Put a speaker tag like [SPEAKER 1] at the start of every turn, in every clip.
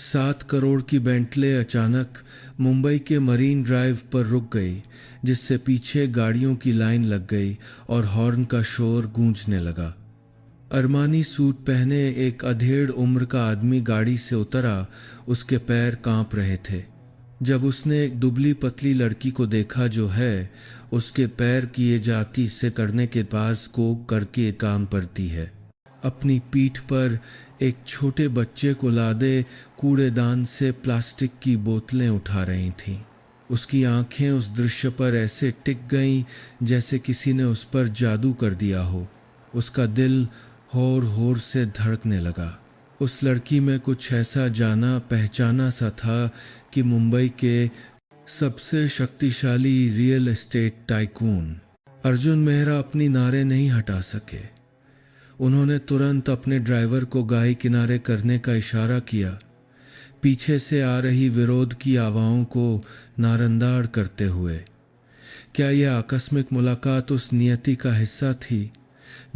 [SPEAKER 1] 7 करोड़ की बेंटले अचानक मुंबई के मरीन ड्राइव पर रुक गई, जिससे पीछे गाड़ियों की लाइन लग गई और हॉर्न का शोर गूंजने लगा। अरमानी सूट पहने एक अधेड़ उम्र का आदमी गाड़ी से उतरा। उसके पैर कांप रहे थे। जब उसने एक दुबली पतली लड़की को देखा जो है उसके पैर किए जाती से करने के पास को करके काम करती है, अपनी पीठ पर एक छोटे बच्चे को लादे कूड़ेदान से प्लास्टिक की बोतलें उठा रही थीं। उसकी आंखें उस दृश्य पर ऐसे टिक गईं जैसे किसी ने उस पर जादू कर दिया हो। उसका दिल होर होर से धड़कने लगा। उस लड़की में कुछ ऐसा जाना पहचाना सा था कि मुंबई के सबसे शक्तिशाली real estate tycoon Arjun Mehra अपनी नारे नहीं हटा सके। उन्होंने तुरंत अपने ड्राइवर को गाड़ी किनारे करने का इशारा किया, पीछे से आ रही विरोध की आवाज़ों को नारंदार करते हुए। क्या यह आकस्मिक मुलाकात उस नियति का हिस्सा थी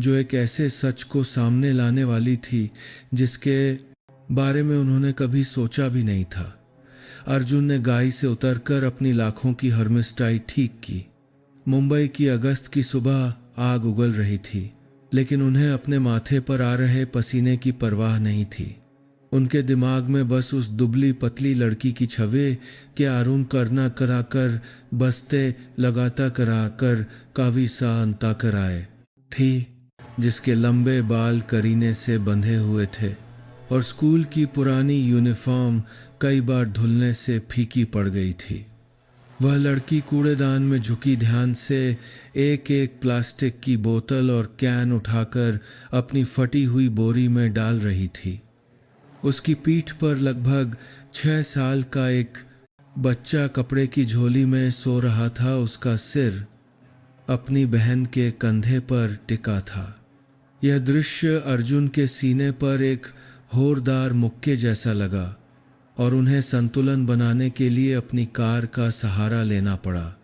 [SPEAKER 1] जो एक ऐसे सच को सामने लाने वाली थी जिसके बारे में उन्होंने कभी सोचा भी नहीं था? अर्जुन ने गाड़ी से उतरकर अपनी लाखों की हर्मिस्टाई ठीक की। मुंबई की अगस्त की सुबह आग उगल रही थी, लेकिन उन्हें अपने माथे पर आ रहे पसीने की परवाह नहीं थी। उनके दिमाग में बस उस दुबली पतली लड़की की छवि के आरुम करना कराकर बसते लगाता कराकर कावी सा अंता कराए थी, जिसके लंबे बाल करीने से बंधे हुए थे और स्कूल की पुरानी यूनिफॉर्म कई बार धुलने से फीकी पड़ गई थी। वह लड़की कूड़ेदान में झुकी ध्यान से एक एक प्लास्टिक की बोतल और कैन उठाकर अपनी फटी हुई बोरी में डाल रही थी। उसकी पीठ पर लगभग 6 साल का एक बच्चा कपड़े की झोली में सो रहा था। उसका सिर अपनी बहन के कंधे पर टिका था। यह दृश्य अर्जुन के सीने पर एक होरदार मुक्के जैसा लगा और उन्हें संतुलन बनाने के लिए अपनी कार का सहारा लेना पड़ा।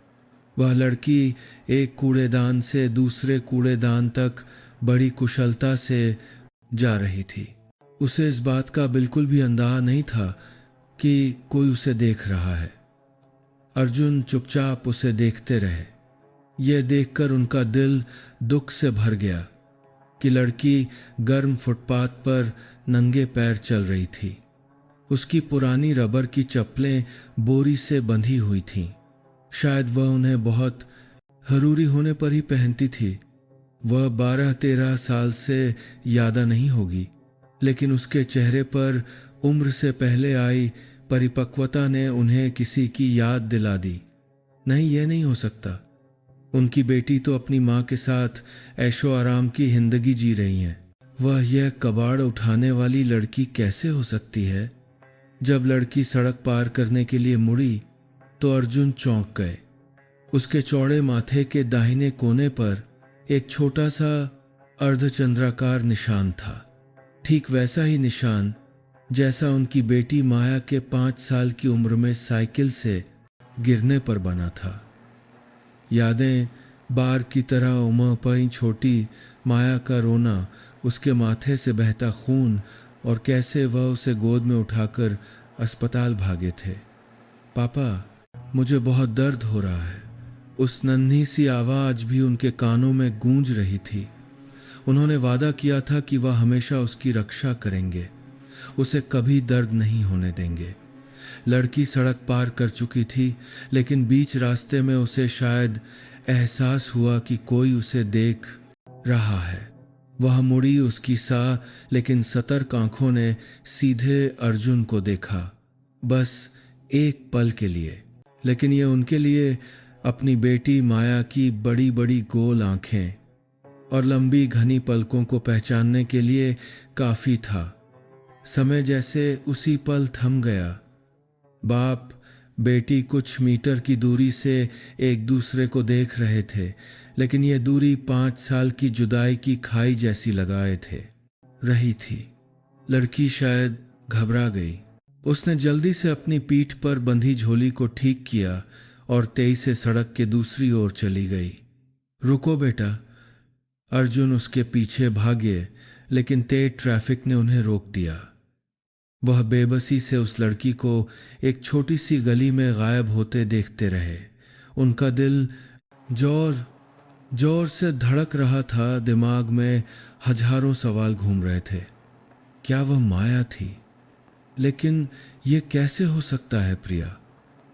[SPEAKER 1] वह लड़की एक कूड़ेदान से दूसरे कूड़ेदान तक बड़ी कुशलता से जा रही थी। उसे इस बात का बिल्कुल भी अंदाजा नहीं था कि कोई उसे देख रहा है। अर्जुन चुपचाप उसे देखते रहे। यह देखकर उनका दिल दुख से भर गया कि लड़की गर्म फुटपाथ पर नंगे पैर चल रही थी। उसकी पुरानी रबर की चप्पलें बोरी से बंधी हुई थीं। शायद वह उन्हें बहुत जरूरी होने पर ही पहनती थी। वह 12-13 साल से ज़्यादा नहीं होगी, लेकिन उसके चेहरे पर उम्र से पहले आई परिपक्वता ने उन्हें किसी की याद दिला दी। नहीं, यह नहीं हो सकता। उनकी बेटी तो अपनी माँ के साथ ऐशो आराम की जिंदगी जी रही हैं। वह यह कबाड़ उठाने वाली लड़की कैसे हो सकती है? जब लड़की सड़क पार करने के लिए मुड़ी तो अर्जुन चौंक गए। उसके चौड़े माथे के दाहिने कोने पर एक छोटा सा अर्धचंद्राकार निशान था, ठीक वैसा ही निशान जैसा उनकी बेटी माया के 5 साल की उम्र में साइकिल से गिरने पर बना था। यादें बार की तरह उमड़ पड़ी। छोटी माया का रोना, उसके माथे से बहता खून और कैसे वह उसे गोद में उठाकर अस्पताल भागे थे। पापा, मुझे बहुत दर्द हो रहा है। उस नन्ही सी आवाज़ भी उनके कानों में गूंज रही थी। उन्होंने वादा किया था कि वह हमेशा उसकी रक्षा करेंगे, उसे कभी दर्द नहीं होने देंगे। लड़की सड़क पार कर चुकी थी, लेकिन बीच रास्ते में उसे शायद एहसास हुआ कि कोई उसे देख रहा है। वह मुड़ी, उसकी सा लेकिन सतर्क आंखों ने सीधे अर्जुन को देखा, बस एक पल के लिए। लेकिन यह उनके लिए अपनी बेटी माया की बड़ी बड़ी गोल आंखें और लंबी घनी पलकों को पहचानने के लिए काफ़ी था। समय जैसे उसी पल थम गया। बाप बेटी कुछ मीटर की दूरी से एक दूसरे को देख रहे थे, लेकिन यह दूरी 5 साल की जुदाई की खाई जैसी लगाए थे रही थी। लड़की शायद घबरा गई। उसने जल्दी से अपनी पीठ पर बंधी झोली को ठीक किया और तेजी से सड़क के दूसरी ओर चली गई। रुको बेटा। अर्जुन उसके पीछे भागे, लेकिन तेज ट्रैफिक ने उन्हें रोक दिया। वह बेबसी से उस लड़की को एक छोटी सी गली में गायब होते देखते रहे। उनका दिल जोर जोर से धड़क रहा था, दिमाग में हजारों सवाल घूम रहे थे। क्या वह माया थी? लेकिन ये कैसे हो सकता है? प्रिया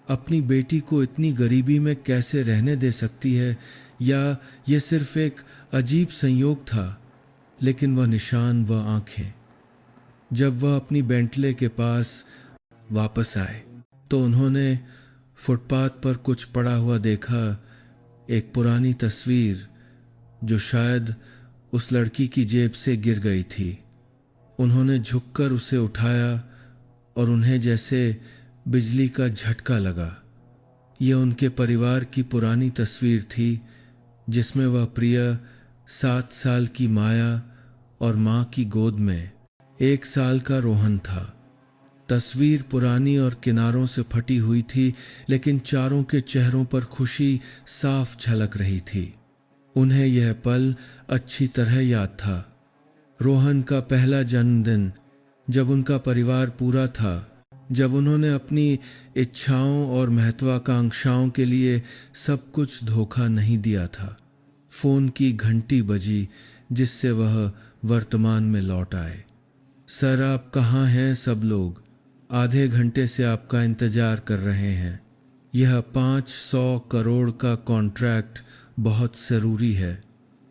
[SPEAKER 1] अपनी बेटी को इतनी गरीबी में कैसे रहने दे सकती है? या ये सिर्फ एक अजीब संयोग था? लेकिन वह निशान, वह आंखें। जब वह अपनी बेंटले के पास वापस आए तो उन्होंने फुटपाथ पर कुछ पड़ा हुआ देखा, एक पुरानी तस्वीर जो शायद उस लड़की की जेब से गिर गई थी। उन्होंने झुककर उसे उठाया और उन्हें जैसे बिजली का झटका लगा। यह उनके परिवार की पुरानी तस्वीर थी जिसमें वह प्रिया 7 साल की माया और मां की गोद में 1 साल का रोहन था। तस्वीर पुरानी और किनारों से फटी हुई थी, लेकिन चारों के चेहरों पर खुशी साफ झलक रही थी। उन्हें यह पल अच्छी तरह याद था। रोहन का पहला जन्मदिन, जब उनका परिवार पूरा था, जब उन्होंने अपनी इच्छाओं और महत्वाकांक्षाओं के लिए सब कुछ धोखा नहीं दिया था। फोन की घंटी बजी जिससे वह वर्तमान में लौट आए। सर, आप कहाँ हैं? सब लोग आधे घंटे से आपका इंतजार कर रहे हैं। यह 500 करोड़ का कॉन्ट्रैक्ट बहुत ज़रूरी है।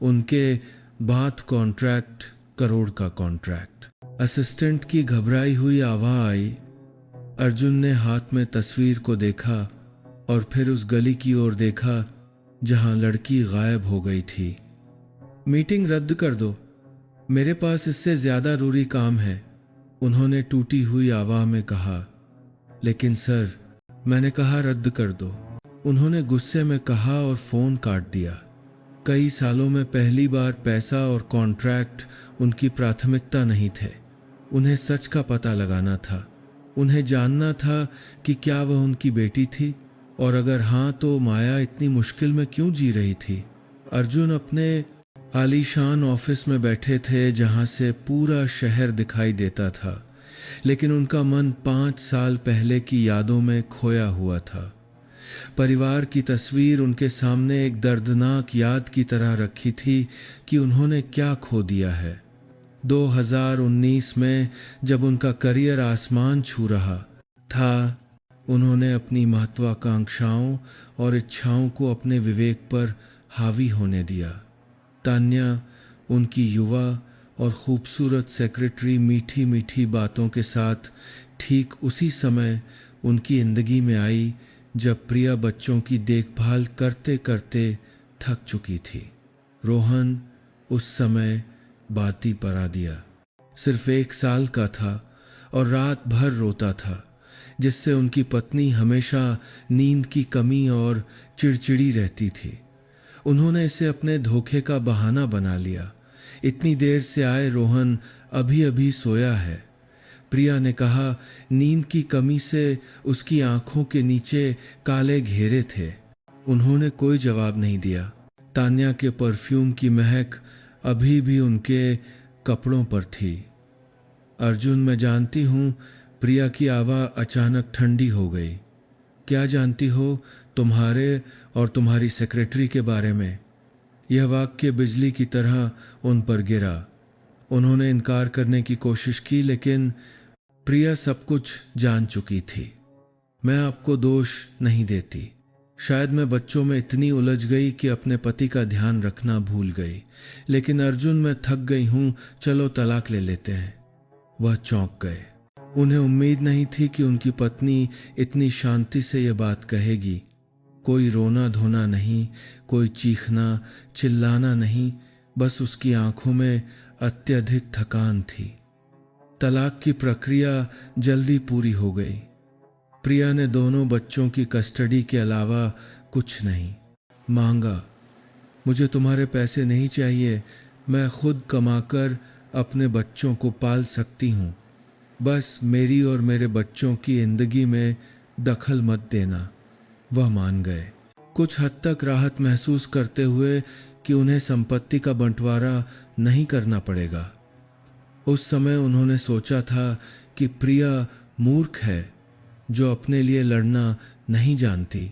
[SPEAKER 1] उनके बाद कॉन्ट्रैक्ट, करोड़ का कॉन्ट्रैक्ट। असिस्टेंट की घबराई हुई आवाज़ आई। अर्जुन ने हाथ में तस्वीर को देखा और फिर उस गली की ओर देखा जहां लड़की गायब हो गई थी। मीटिंग रद्द कर दो, मेरे पास इससे ज़्यादा ज़रूरी काम है, उन्होंने टूटी हुई आवाज़ में कहा। लेकिन सर, मैंने कहा रद्द कर दो, उन्होंने गुस्से में कहा और फ़ोन काट दिया। कई सालों में पहली बार पैसा और कॉन्ट्रैक्ट उनकी प्राथमिकता नहीं थे। उन्हें सच का पता लगाना था। उन्हें जानना था कि क्या वह उनकी बेटी थी, और अगर हाँ तो माया इतनी मुश्किल में क्यों जी रही थी। अर्जुन अपने आलीशान ऑफिस में बैठे थे जहां से पूरा शहर दिखाई देता था, लेकिन उनका मन 5 साल पहले की यादों में खोया हुआ था। परिवार की तस्वीर उनके सामने एक दर्दनाक याद की तरह रखी थी कि उन्होंने क्या खो दिया है। 2019 में जब उनका करियर आसमान छू रहा था, उन्होंने अपनी महत्वाकांक्षाओं और इच्छाओं को अपने विवेक पर हावी होने दिया। तान्या, उनकी युवा और खूबसूरत सेक्रेटरी, मीठी मीठी बातों के साथ ठीक उसी समय उनकी जिंदगी में आई जब प्रिया बच्चों की देखभाल करते करते थक चुकी थी। रोहन उस समय बाती परा दिया, सिर्फ 1 साल का था और रात भर रोता था, जिससे उनकी पत्नी हमेशा नींद की कमी और चिड़चिड़ी रहती थी। उन्होंने इसे अपने धोखे का बहाना बना लिया। इतनी देर से आए रोहन अभी अभी सोया है। प्रिया ने कहा, नींद की कमी से उसकी आंखों के नीचे काले घेरे थे। उन्होंने कोई जवाब नहीं दिया। तान्या के परफ्यूम की महक अभी भी उनके कपड़ों पर थी। अर्जुन, मैं जानती हूँ। प्रिया की आवाज़ अचानक ठंडी हो गई। क्या जानती हो? तुम्हारे और तुम्हारी सेक्रेटरी के बारे में। यह वाक्य बिजली की तरह उन पर गिरा। उन्होंने इनकार करने की कोशिश की, लेकिन प्रिया सब कुछ जान चुकी थी। मैं आपको दोष नहीं देती। शायद मैं बच्चों में इतनी उलझ गई कि अपने पति का ध्यान रखना भूल गई। लेकिन अर्जुन, मैं थक गई हूँ, चलो तलाक ले लेते हैं। वह चौंक गए। उन्हें उम्मीद नहीं थी कि उनकी पत्नी इतनी शांति से यह बात कहेगी। कोई रोना धोना नहीं, कोई चीखना चिल्लाना नहीं, बस उसकी आंखों में अत्यधिक थकान थी। तलाक की प्रक्रिया जल्दी पूरी हो गई। प्रिया ने दोनों बच्चों की कस्टडी के अलावा कुछ नहीं मांगा। मुझे तुम्हारे पैसे नहीं चाहिए, मैं खुद कमाकर अपने बच्चों को पाल सकती हूँ। बस मेरी और मेरे बच्चों की जिंदगी में दखल मत देना। वह मान गए, कुछ हद तक राहत महसूस करते हुए कि उन्हें संपत्ति का बंटवारा नहीं करना पड़ेगा। उस समय उन्होंने सोचा था कि प्रिया मूर्ख है जो अपने लिए लड़ना नहीं जानती।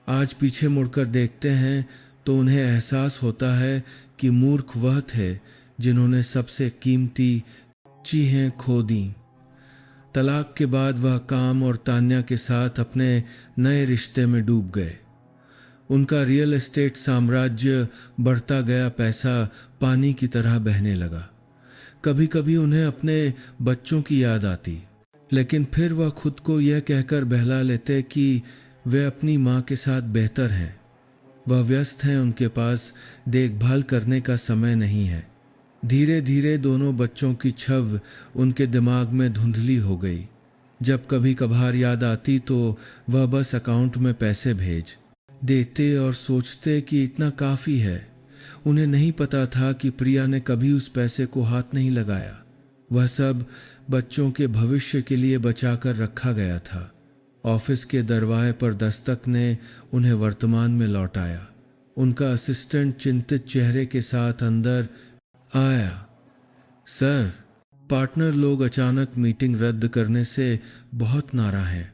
[SPEAKER 1] आज पीछे मुड़कर देखते हैं तो उन्हें एहसास होता है कि मूर्ख वह थे जिन्होंने सबसे कीमती चीजें खो दी। तलाक के बाद वह काम और तान्या के साथ अपने नए रिश्ते में डूब गए। उनका रियल एस्टेट साम्राज्य बढ़ता गया, पैसा पानी की तरह बहने लगा। कभी कभी उन्हें अपने बच्चों की याद आती, लेकिन फिर वह खुद को यह कहकर बहला लेते कि वे अपनी माँ के साथ बेहतर हैं। वह व्यस्त हैं, उनके पास देखभाल करने का समय नहीं है। धीरे धीरे दोनों बच्चों की छवि उनके दिमाग में धुंधली हो गई। जब कभी कभार याद आती तो वह बस अकाउंट में पैसे भेज देते और सोचते कि इतना काफ़ी है। उन्हें नहीं पता था कि प्रिया ने कभी उस पैसे को हाथ नहीं लगाया। वह सब बच्चों के भविष्य के लिए बचाकर रखा गया था। ऑफिस के दरवाजे पर दस्तक ने उन्हें वर्तमान में लौटाया। उनका असिस्टेंट चिंतित चेहरे के साथ अंदर आया। सर, पार्टनर लोग अचानक मीटिंग रद्द करने से बहुत नाराज हैं।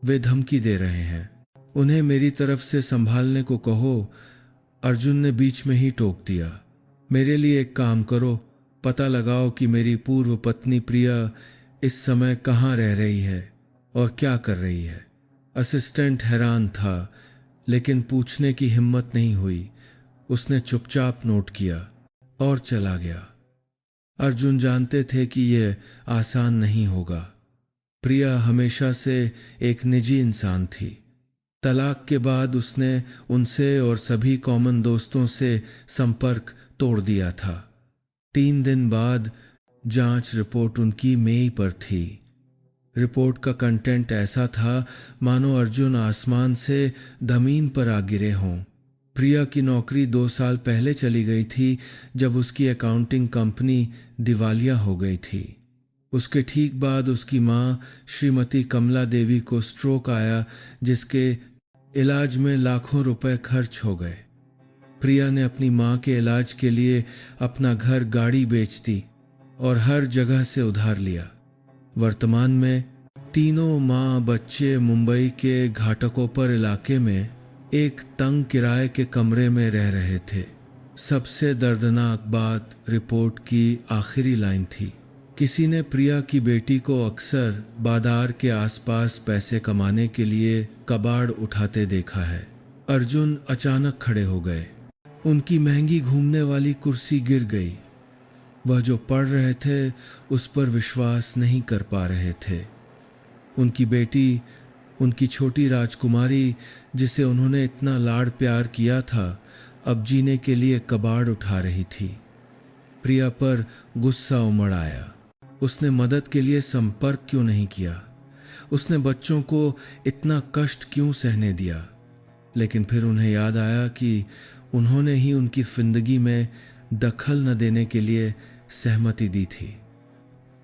[SPEAKER 1] वे धमकी दे रहे हैं। उन्हें मेरी तरफ से संभालने को कहो। अर्जुन ने बीच में ही टोक दिया। मेरे लिए एक काम करो, पता लगाओ कि मेरी पूर्व पत्नी प्रिया इस समय कहाँ रह रही है और क्या कर रही है। असिस्टेंट हैरान था, लेकिन पूछने की हिम्मत नहीं हुई। उसने चुपचाप नोट किया और चला गया। अर्जुन जानते थे कि यह आसान नहीं होगा। प्रिया हमेशा से एक निजी इंसान थी। तलाक के बाद उसने उनसे और सभी कॉमन दोस्तों से संपर्क तोड़ दिया था। 3 दिन बाद जांच रिपोर्ट उनकी मेल पर थी। रिपोर्ट का कंटेंट ऐसा था मानो अर्जुन आसमान से जमीन पर आ गिरे हों। प्रिया की नौकरी 2 साल पहले चली गई थी, जब उसकी अकाउंटिंग कंपनी दिवालिया हो गई थी। उसके ठीक बाद उसकी मां श्रीमती कमला देवी को स्ट्रोक आया, जिसके इलाज में लाखों रुपए खर्च हो गए। प्रिया ने अपनी मां के इलाज के लिए अपना घर, गाड़ी बेच दी और हर जगह से उधार लिया। वर्तमान में तीनों मां बच्चे मुंबई के घाटकोपर इलाके में एक तंग किराए के कमरे में रह रहे थे। सबसे दर्दनाक बात रिपोर्ट की आखिरी लाइन थी। किसी ने प्रिया की बेटी को अक्सर बाजार के आसपास पैसे कमाने के लिए कबाड़ उठाते देखा है। अर्जुन अचानक खड़े हो गए। उनकी महंगी घूमने वाली कुर्सी गिर गई। वह जो पढ़ रहे थे उस पर विश्वास नहीं कर पा रहे थे। उनकी बेटी, उनकी छोटी राजकुमारी, जिसे उन्होंने इतना लाड़ प्यार किया था, अब जीने के लिए कबाड़ उठा रही थी। प्रिया पर गुस्सा उमड़ आया। उसने मदद के लिए संपर्क क्यों नहीं किया? उसने बच्चों को इतना कष्ट क्यों सहने दिया? लेकिन फिर उन्हें याद आया कि उन्होंने ही उनकी जिंदगी में दखल न देने के लिए सहमति दी थी।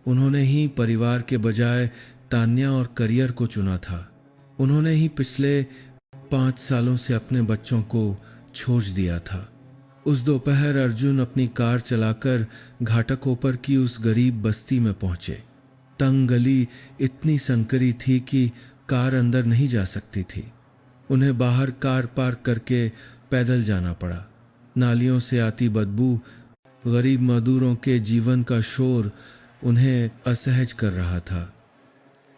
[SPEAKER 1] उन्होंने ही परिवार के बजाय तान्या और करियर को चुना था। उन्होंने ही पिछले 5 सालों से अपने बच्चों को छोड़ दिया था। उस दोपहर अर्जुन अपनी कार चलाकर घाटकोपर की उस गरीब बस्ती में पहुंचे। तंग गली इतनी संकरी थी कि कार अंदर नहीं जा सकती थी। उन्हें बाहर कार पार्क करके पैदल जाना पड़ा। नालियों से आती बदबू, गरीब मजदूरों के जीवन का शोर उन्हें असहज कर रहा था।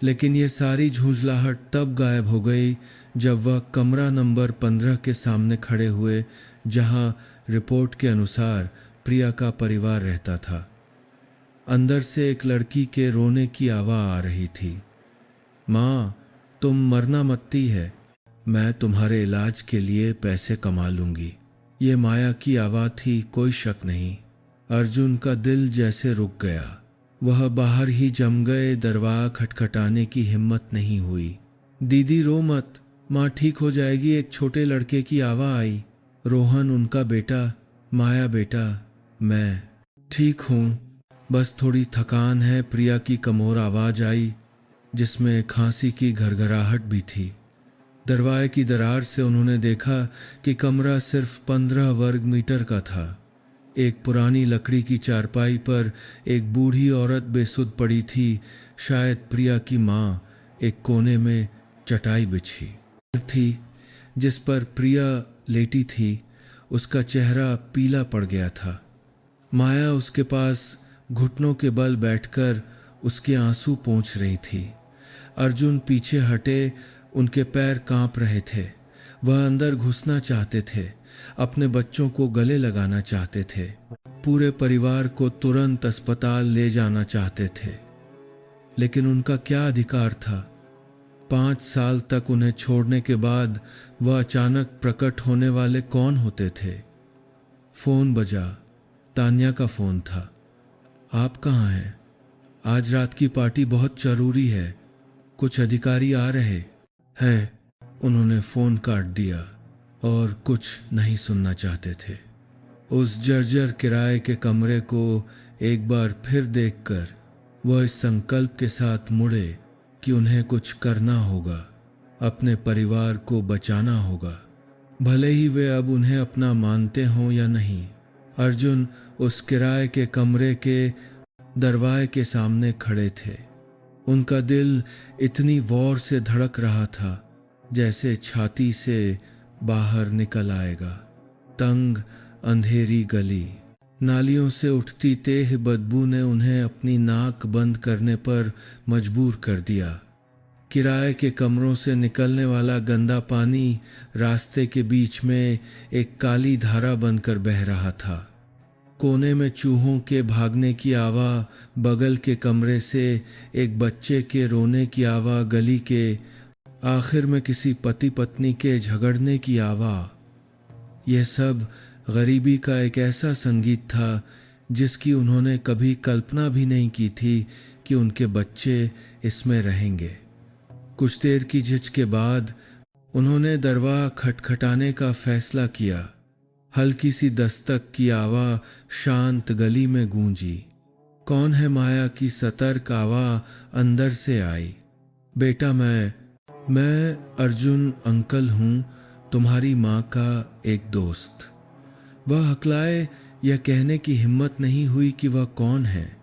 [SPEAKER 1] लेकिन ये सारी झुंझलाहट तब गायब हो गई जब वह कमरा नंबर 15 के सामने खड़े हुए, जहां रिपोर्ट के अनुसार प्रिया का परिवार रहता था। अंदर से एक लड़की के रोने की आवाज़ आ रही थी। माँ, तुम मरना मत्ती है, मैं तुम्हारे इलाज के लिए पैसे कमा लूंगी। ये माया की आवाज़ थी, कोई शक नहीं। अर्जुन का दिल जैसे रुक गया। वह बाहर ही जम गए। दरवाजा खटखटाने की हिम्मत नहीं हुई। दीदी रो मत, माँ ठीक हो जाएगी, एक छोटे लड़के की आवाज़ आई। रोहन उनका बेटा। माया बेटा, मैं ठीक हूँ, बस थोड़ी थकान है। प्रिया की कमोर आवाज़ आई, जिसमें खांसी की घरघराहट भी थी। दरवाजे की दरार से उन्होंने देखा कि कमरा सिर्फ 15 वर्ग मीटर का था। एक पुरानी लकड़ी की चारपाई पर एक बूढ़ी औरत बेसुध पड़ी थी। शायद प्रिया की माँ। एक कोने में चटाई बिछी थी जिस पर प्रिया लेटी थी। उसका चेहरा पीला पड़ गया था। माया उसके पास घुटनों के बल बैठकर उसके आंसू पोंछ रही थी। अर्जुन पीछे हटे, उनके पैर कांप रहे थे। वह अंदर घुसना चाहते थे, अपने बच्चों को गले लगाना चाहते थे, पूरे परिवार को तुरंत अस्पताल ले जाना चाहते थे। लेकिन उनका क्या अधिकार था? 5 साल तक उन्हें छोड़ने के बाद वह अचानक प्रकट होने वाले कौन होते थे? फोन बजा। तान्या का फोन था। आप कहाँ हैं? आज रात की पार्टी बहुत जरूरी है, कुछ अधिकारी आ रहे हैं। उन्होंने फोन काट दिया और कुछ नहीं सुनना चाहते थे। उस जर्जर किराए के कमरे को एक बार फिर देखकर वह इस संकल्प के साथ मुड़े कि उन्हें कुछ करना होगा, अपने परिवार को बचाना होगा, भले ही वे अब उन्हें अपना मानते हों या नहीं। अर्जुन उस किराए के कमरे के दरवाजे के सामने खड़े थे। उनका दिल इतनी वौर से धड़क रहा था जैसे छाती से बाहर निकल आएगा। तंग अंधेरी गली, नालियों से उठती तेह बदबू ने उन्हें अपनी नाक बंद करने पर मजबूर कर दिया। किराए के कमरों से निकलने वाला गंदा पानी रास्ते के बीच में एक काली धारा बनकर बह रहा था। कोने में चूहों के भागने की आवाज़, बगल के कमरे से एक बच्चे के रोने की आवाज़, गली के आखिर में किसी पति पत्नी के झगड़ने की आवाज़। यह सब गरीबी का एक ऐसा संगीत था जिसकी उन्होंने कभी कल्पना भी नहीं की थी कि उनके बच्चे इसमें रहेंगे। कुछ देर की झिझक के बाद उन्होंने दरवाज़ा खटखटाने का फैसला किया। हल्की सी दस्तक की आवाज़ शांत गली में गूंजी। कौन है? माया की सतर्क आवाज़ अंदर से आई। बेटा, मैं अर्जुन अंकल हूँ, तुम्हारी माँ का एक दोस्त। वह हकलाए, यह कहने की हिम्मत नहीं हुई कि वह कौन है।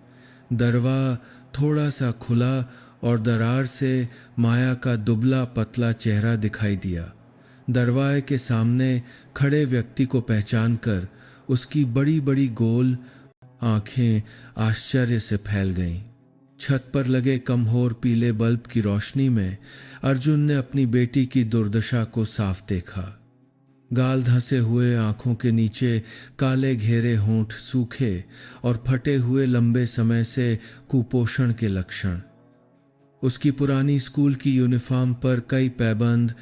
[SPEAKER 1] दरवाज़ा थोड़ा सा खुला और दरार से माया का दुबला पतला चेहरा दिखाई दिया। दरवाजे के सामने खड़े व्यक्ति को पहचानकर उसकी बड़ी बड़ी गोल आंखें आश्चर्य से फैल गईं। छत पर लगे कमहोर पीले बल्ब की रोशनी में अर्जुन ने अपनी बेटी की दुर्दशा को साफ देखा। गाल धंसे हुए, आंखों के नीचे काले घेरे होंठ, सूखे और फटे हुए, लंबे समय से कुपोषण के लक्षण। उसकी पुरानी स्कूल की यूनिफॉर्म पर कई पैबंद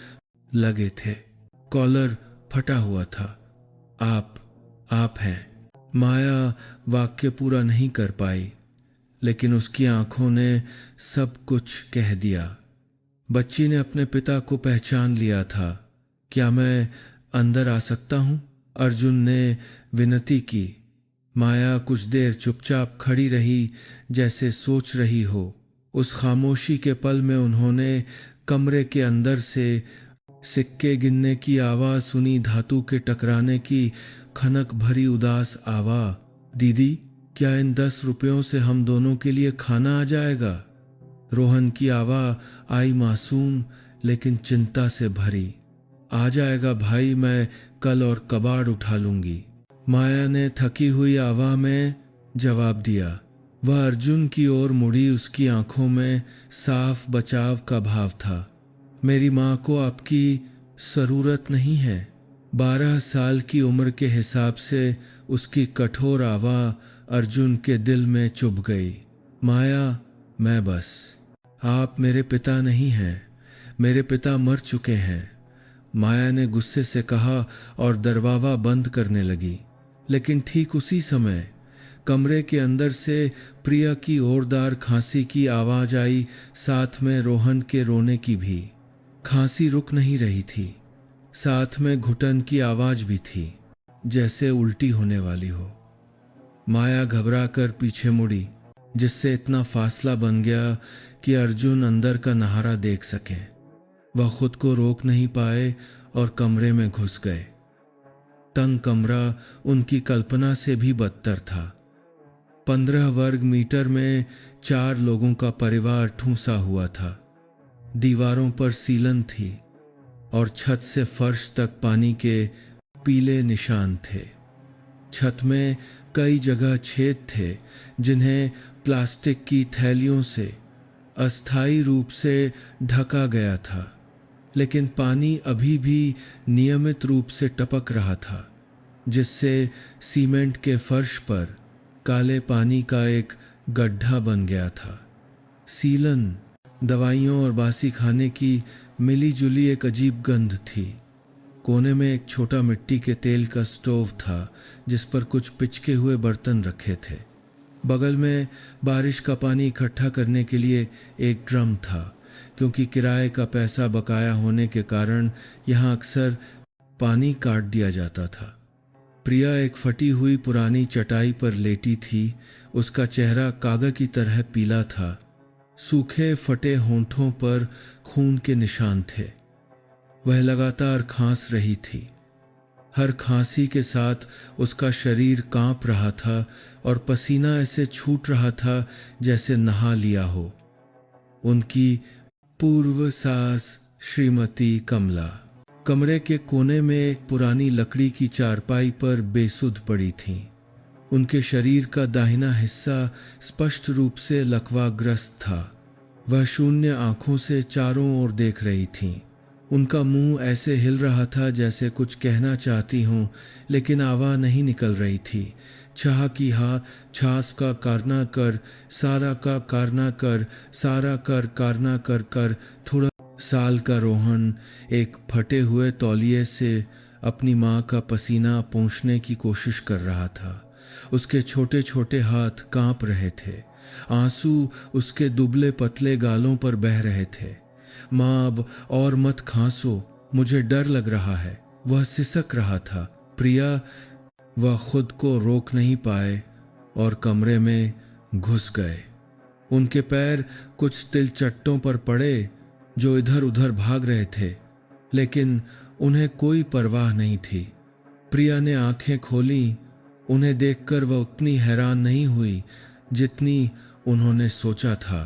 [SPEAKER 1] लगे थे। कॉलर फटा हुआ था। आप हैं। माया वाक्य पूरा नहीं कर पाई, लेकिन उसकी आंखों ने सब कुछ कह दिया। बच्ची ने अपने पिता को पहचान लिया था। क्या मैं अंदर आ सकता हूं? अर्जुन ने विनती की। माया कुछ देर चुपचाप खड़ी रही, जैसे सोच रही हो। उस खामोशी के पल में उन्होंने कमरे के अंदर से सिक्के गिनने की आवाज़ सुनी, धातु के टकराने की खनक भरी उदास आवाज़। दीदी, क्या इन 10 रुपयों से हम दोनों के लिए खाना आ जाएगा? रोहन की आवाज़ आई, मासूम लेकिन चिंता से भरी। आ जाएगा भाई, मैं कल और कबाड़ उठा लूंगी। माया ने थकी हुई आवाज़ में जवाब दिया। वह अर्जुन की ओर मुड़ी, उसकी आंखों में साफ बचाव का भाव था। मेरी माँ को आपकी ज़रूरत नहीं है। 12 साल की उम्र के हिसाब से उसकी कठोर आवाज़ अर्जुन के दिल में चुभ गई। माया, मैं बस, आप मेरे पिता नहीं हैं। मेरे पिता मर चुके हैं, माया ने गुस्से से कहा और दरवाज़ा बंद करने लगी। लेकिन ठीक उसी समय कमरे के अंदर से प्रिया की जोरदार खांसी की आवाज़ आई, साथ में रोहन के रोने की भी। खांसी रुक नहीं रही थी, साथ में घुटन की आवाज़ भी थी, जैसे उल्टी होने वाली हो। माया घबरा कर पीछे मुड़ी, जिससे इतना फासला बन गया कि अर्जुन अंदर का नहारा देख सके। वह खुद को रोक नहीं पाए और कमरे में घुस गए। तंग कमरा उनकी कल्पना से भी बदतर था। 15 वर्ग मीटर में 4 लोगों का परिवार ठूंसा हुआ था। दीवारों पर सीलन थी और छत से फर्श तक पानी के पीले निशान थे। छत में कई जगह छेद थे जिन्हें प्लास्टिक की थैलियों से अस्थायी रूप से ढका गया था, लेकिन पानी अभी भी नियमित रूप से टपक रहा था, जिससे सीमेंट के फर्श पर काले पानी का एक गड्ढा बन गया था। सीलन, दवाइयों और बासी खाने की मिली-जुली एक अजीब गंध थी। कोने में एक छोटा मिट्टी के तेल का स्टोव था जिस पर कुछ पिचके हुए बर्तन रखे थे। बगल में बारिश का पानी इकट्ठा करने के लिए एक ड्रम था, क्योंकि किराए का पैसा बकाया होने के कारण यहाँ अक्सर पानी काट दिया जाता था। प्रिया एक फटी हुई पुरानी चटाई पर लेटी थी। उसका चेहरा कागज की तरह पीला था। सूखे फटे होंठों पर खून के निशान थे। वह लगातार खांस रही थी। हर खांसी के साथ उसका शरीर कांप रहा था और पसीना ऐसे छूट रहा था जैसे नहा लिया हो। उनकी पूर्व सास श्रीमती कमला कमरे के कोने में एक पुरानी लकड़ी की चारपाई पर बेसुध पड़ी थीं। उनके शरीर का दाहिना हिस्सा स्पष्ट रूप से लकवाग्रस्त था। वह शून्य आंखों से चारों ओर देख रही थीं। उनका मुंह ऐसे हिल रहा था जैसे कुछ कहना चाहती हों, लेकिन आवाज़ नहीं निकल रही थी। छाह की हा, छास का कारना कर, सारा का कारना कर, सारा कर कारना कर कर। थोड़ा साल का रोहन एक फटे हुए तौलिए से अपनी माँ का पसीना पोंछने की कोशिश कर रहा था। उसके छोटे छोटे हाथ कांप रहे थे। आंसू उसके दुबले पतले गालों पर बह रहे थे। माँ, अब और मत खांसो, मुझे डर लग रहा है। वह सिसक रहा था। प्रिया, वह खुद को रोक नहीं पाए और कमरे में घुस गए। उनके पैर कुछ तिलचट्टों पर पड़े जो इधर उधर भाग रहे थे, लेकिन उन्हें कोई परवाह नहीं थी। प्रिया ने आंखें खोलीं। उन्हें देखकर वह उतनी हैरान नहीं हुई जितनी उन्होंने सोचा था।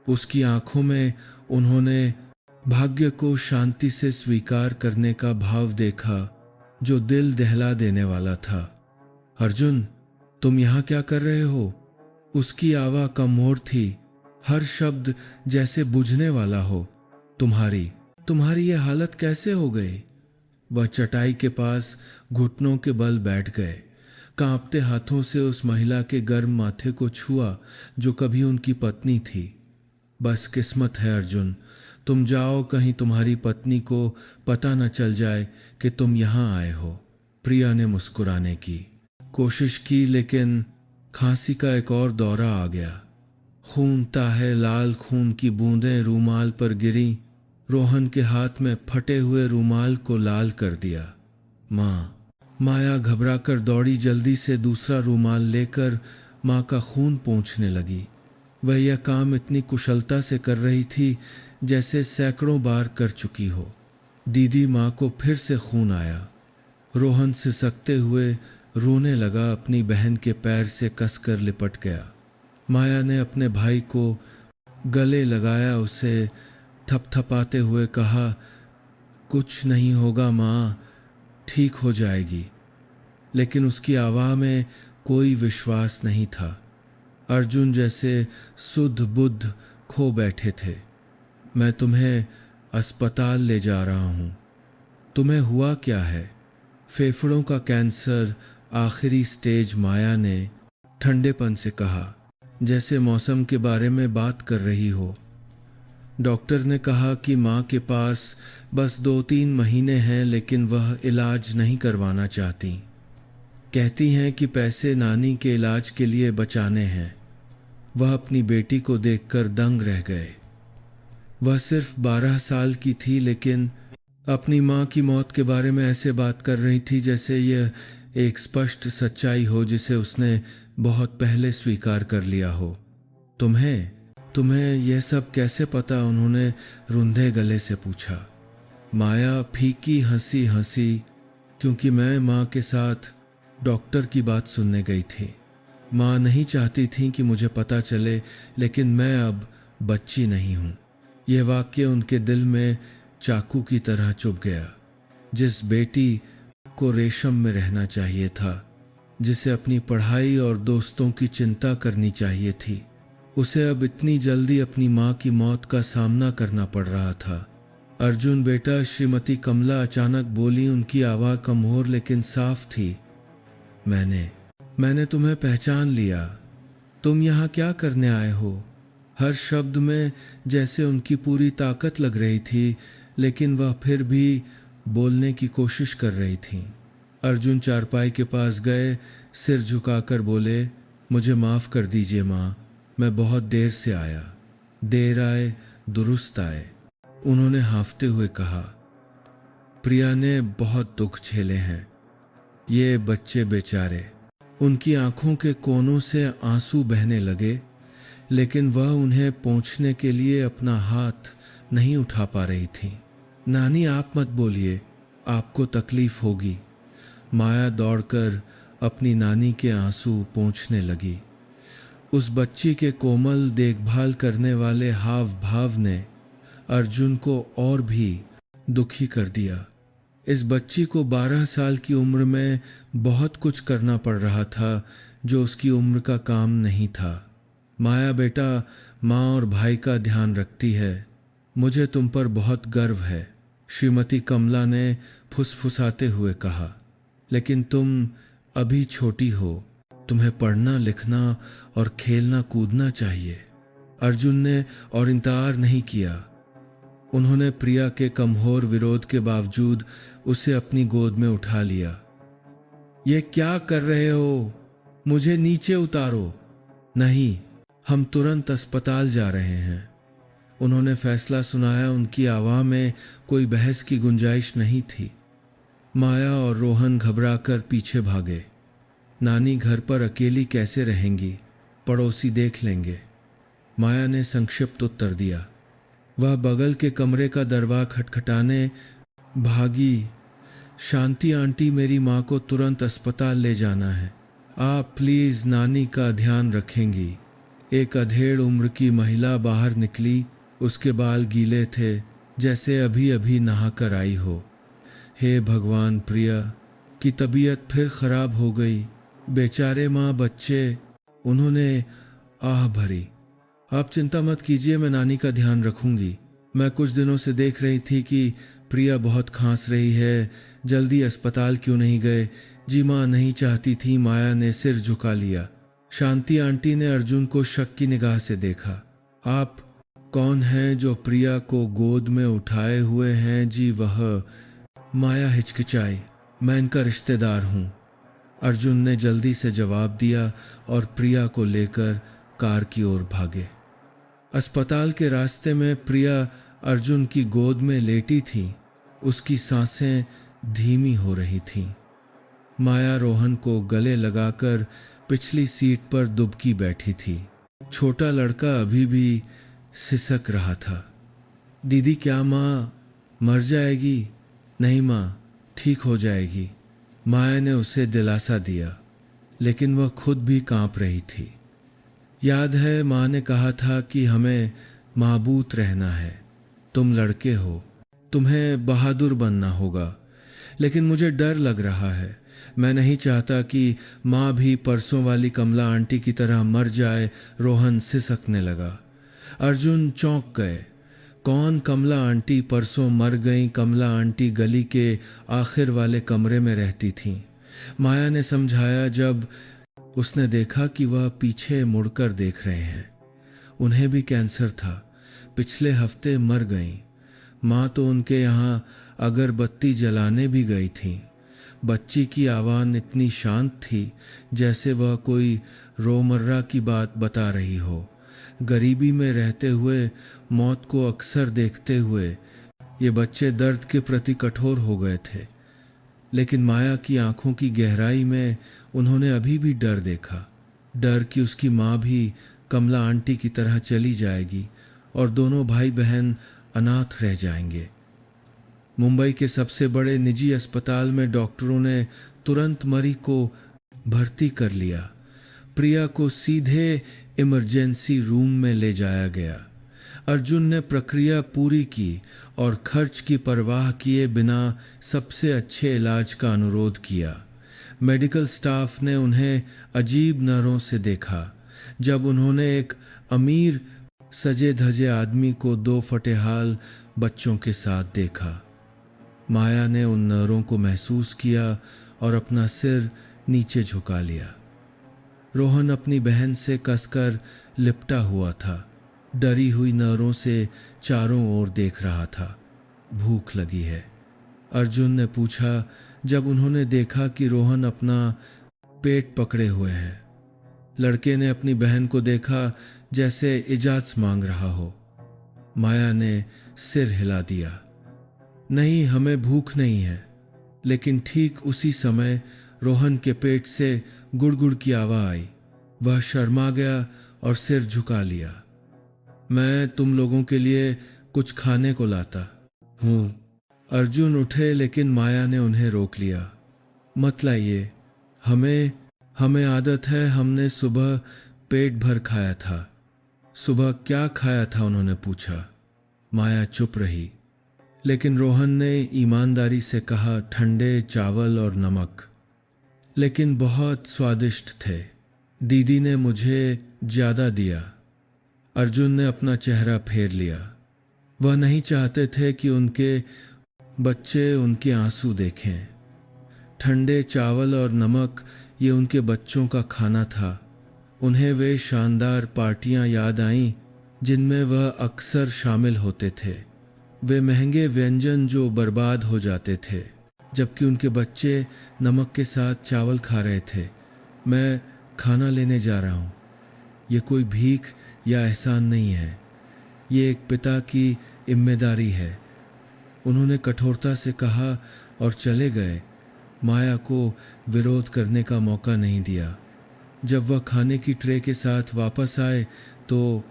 [SPEAKER 1] उसकी आंखों में उन्होंने भाग्य को शांति से स्वीकार करने का भाव देखा जो दिल दहला देने वाला था। अर्जुन, तुम यहाँ क्या कर रहे हो? उसकी आवाज़ कमजोर थी, हर शब्द जैसे बुझने वाला हो। तुम्हारी ये हालत कैसे हो गई? वह चटाई के पास घुटनों के बल बैठ गए। कांपते हाथों से उस महिला के गर्म माथे को छुआ जो कभी उनकी पत्नी थी। बस किस्मत है अर्जुन, तुम जाओ, कहीं तुम्हारी पत्नी को पता न चल जाए कि तुम यहाँ आए हो। प्रिया ने मुस्कुराने की कोशिश की, लेकिन खांसी का एक और दौरा आ गया। खून ताहे लाल खून की बूंदें रूमाल पर गिरी। रोहन के हाथ में फटे हुए रूमाल को लाल कर दिया। माँ, माया घबराकर दौड़ी, जल्दी से दूसरा रूमाल लेकर माँ का खून पोंछने लगी। वह यह काम इतनी कुशलता से कर रही थी जैसे सैकड़ों बार कर चुकी हो। दीदी, माँ को फिर से खून आया। रोहन सिसकते हुए रोने लगा, अपनी बहन के पैर से कसकर लिपट गया। माया ने अपने भाई को गले लगाया, उसे थपथपाते हुए कहा, कुछ नहीं होगा माँ, ठीक हो जाएगी। लेकिन उसकी आवाज़ में कोई विश्वास नहीं था। अर्जुन जैसे सुध बुद्ध खो बैठे थे। मैं तुम्हें अस्पताल ले जा रहा हूँ। तुम्हें हुआ क्या है? फेफड़ों का कैंसर, आखिरी स्टेज, माया ने ठंडेपन से कहा, जैसे मौसम के बारे में बात कर रही हो। डॉक्टर ने कहा कि माँ के पास बस 2-3 महीने हैं, लेकिन वह इलाज नहीं करवाना चाहती। कहती हैं कि पैसे नानी के इलाज के लिए बचाने हैं। वह अपनी बेटी को देखकर दंग रह गए। वह सिर्फ 12 साल की थी, लेकिन अपनी माँ की मौत के बारे में ऐसे बात कर रही थी जैसे यह एक स्पष्ट सच्चाई हो जिसे उसने बहुत पहले स्वीकार कर लिया हो। तुम्हें यह सब कैसे पता? उन्होंने रुंधे गले से पूछा। माया फीकी हंसी हंसी क्योंकि मैं माँ के साथ डॉक्टर की बात सुनने गई थी। माँ नहीं चाहती थी कि मुझे पता चले, लेकिन मैं अब बच्ची नहीं हूँ। यह वाक्य उनके दिल में चाकू की तरह चुभ गया। जिस बेटी को रेशम में रहना चाहिए था, जिसे अपनी पढ़ाई और दोस्तों की चिंता करनी चाहिए थी, उसे अब इतनी जल्दी अपनी माँ की मौत का सामना करना पड़ रहा था। अर्जुन बेटा, श्रीमती कमला अचानक बोली। उनकी आवाज़ कमजोर लेकिन साफ थी। मैंने तुम्हें पहचान लिया। तुम यहाँ क्या करने आए हो? हर शब्द में जैसे उनकी पूरी ताकत लग रही थी, लेकिन वह फिर भी बोलने की कोशिश कर रही थी। अर्जुन चारपाई के पास गए, सिर झुकाकर बोले, मुझे माफ़ कर दीजिए माँ, मैं बहुत देर से आया। देर आए दुरुस्त आए, उन्होंने हांफते हुए कहा। प्रिया ने बहुत दुख झेले हैं, ये बच्चे बेचारे। उनकी आंखों के कोनों से आंसू बहने लगे, लेकिन वह उन्हें पोंछने के लिए अपना हाथ नहीं उठा पा रही थी। नानी आप मत बोलिए, आपको तकलीफ होगी। माया दौड़कर अपनी नानी के आंसू पोंछने लगी। उस बच्ची के कोमल देखभाल करने वाले हाव भाव ने अर्जुन को और भी दुखी कर दिया। इस बच्ची को 12 साल की उम्र में बहुत कुछ करना पड़ रहा था जो उसकी उम्र का काम नहीं था। माया बेटा, माँ और भाई का ध्यान रखती है। मुझे तुम पर बहुत गर्व है, श्रीमती कमला ने फुसफुसाते हुए कहा। लेकिन तुम अभी छोटी हो, तुम्हें पढ़ना लिखना और खेलना कूदना चाहिए। अर्जुन ने और इंतजार नहीं किया। उन्होंने प्रिया के कमजोर विरोध के बावजूद उसे अपनी गोद में उठा लिया। ये क्या कर रहे हो? मुझे नीचे उतारो। नहीं, हम तुरंत अस्पताल जा रहे हैं। उन्होंने फैसला सुनाया। उनकी आवाज़ में कोई बहस की गुंजाइश नहीं थी। माया और रोहन घबराकर पीछे भागे। नानी घर पर अकेली कैसे रहेंगी? पड़ोसी देख लेंगे। माया ने संक्षिप्त उत्तर दिया। वह बगल के कमरे का दरवाज़ा खटखटाने भागी। शांति आंटी, मेरी माँ को तुरंत अस्पताल ले जाना है। आप प्लीज़ नानी का ध्यान रखेंगी। एक अधेड़ उम्र की महिला बाहर निकली। उसके बाल गीले थे, जैसे अभी अभी नहा कर आई हो। हे भगवान, प्रिया की तबीयत फिर खराब हो गई। बेचारे माँ बच्चे, उन्होंने आह भरी। आप चिंता मत कीजिए, मैं नानी का ध्यान रखूंगी। मैं कुछ दिनों से देख रही थी कि प्रिया बहुत खांस रही है। जल्दी अस्पताल क्यों नहीं गए? जी माँ नहीं चाहती थी। माया ने सिर झुका लिया। शांति आंटी ने अर्जुन को शक की निगाह से देखा। आप कौन हैं जो प्रिया को गोद में उठाए हुए हैं? जी वह। माया हिचकिचाई। मैं इनका रिश्तेदार हूँ, अर्जुन ने जल्दी से जवाब दिया और प्रिया को लेकर कार की ओर भागे। अस्पताल के रास्ते में प्रिया अर्जुन की गोद में लेटी थी। उसकी सांसें धीमी हो रही थीं। माया रोहन को गले लगाकर पिछली सीट पर दुबकी बैठी थी। छोटा लड़का अभी भी सिसक रहा था। दीदी, क्या माँ मर जाएगी? नहीं माँ, ठीक हो जाएगी, माया ने उसे दिलासा दिया, लेकिन वह खुद भी कांप रही थी। याद है, माँ ने कहा था कि हमें माबूत रहना है। तुम लड़के हो, तुम्हें बहादुर बनना होगा। लेकिन मुझे डर लग रहा है। मैं नहीं चाहता कि माँ भी परसों वाली कमला आंटी की तरह मर जाए। रोहन सिसकने लगा। अर्जुन चौंक गए। कौन कमला आंटी? परसों मर गई कमला आंटी गली के आखिर वाले कमरे में रहती थीं। माया ने समझाया जब उसने देखा कि वह पीछे मुड़कर देख रहे हैं। उन्हें भी कैंसर था, पिछले हफ्ते मर गईं। माँ तो उनके यहाँ अगरबत्ती जलाने भी गई थी। बच्ची की आवाज़ इतनी शांत थी जैसे वह कोई रोमर्रा की बात बता रही हो। गरीबी में रहते हुए, मौत को अक्सर देखते हुए ये बच्चे दर्द के प्रति कठोर हो गए थे। लेकिन माया की आंखों की गहराई में उन्होंने अभी भी डर देखा। डर कि उसकी माँ भी कमला आंटी की तरह चली जाएगी और दोनों भाई बहन अनाथ रह जाएंगे। मुंबई के सबसे बड़े निजी अस्पताल में डॉक्टरों ने तुरंत मरी को भर्ती कर लिया। प्रिया को सीधे इमरजेंसी रूम में ले जाया गया। अर्जुन ने प्रक्रिया पूरी की और खर्च की परवाह किए बिना सबसे अच्छे इलाज का अनुरोध किया। मेडिकल स्टाफ ने उन्हें अजीब नज़रों से देखा जब उन्होंने एक अमीर सजे धजे आदमी को दो फटेहाल बच्चों के साथ देखा। माया ने उन नज़रों को महसूस किया और अपना सिर नीचे झुका लिया। रोहन अपनी बहन से कसकर लिपटा हुआ था, डरी हुई नज़रों से चारों ओर देख रहा था। भूख लगी है? अर्जुन ने पूछा जब उन्होंने देखा कि रोहन अपना पेट पकड़े हुए है। लड़के ने अपनी बहन को देखा जैसे इजाज़त मांग रहा हो। माया ने सिर हिला दिया, नहीं, हमें भूख नहीं है। लेकिन ठीक उसी समय रोहन के पेट से गुड़गुड़ की आवाज़ आई। वह शर्मा गया और सिर झुका लिया। मैं तुम लोगों के लिए कुछ खाने को लाता हूँ। अर्जुन उठे लेकिन माया ने उन्हें रोक लिया। मत लाइए, हमें आदत है, हमने सुबह पेट भर खाया था। सुबह क्या खाया था? उन्होंने पूछा। माया चुप रही, लेकिन रोहन ने ईमानदारी से कहा, ठंडे चावल और नमक, लेकिन बहुत स्वादिष्ट थे। दीदी ने मुझे ज़्यादा दिया। अर्जुन ने अपना चेहरा फेर लिया। वह नहीं चाहते थे कि उनके बच्चे उनके आंसू देखें। ठंडे चावल और नमक, ये उनके बच्चों का खाना था। उन्हें वे शानदार पार्टियां याद आईं जिनमें वह अक्सर शामिल होते थे। वे महंगे व्यंजन जो बर्बाद हो जाते थे, जबकि उनके बच्चे नमक के साथ चावल खा रहे थे। मैं खाना लेने जा रहा हूँ। ये कोई भीख या एहसान नहीं है, ये एक पिता की जिम्मेदारी है। उन्होंने कठोरता से कहा और चले गए। माया को विरोध करने का मौका नहीं दिया। जब वह खाने की ट्रे के साथ वापस आए तो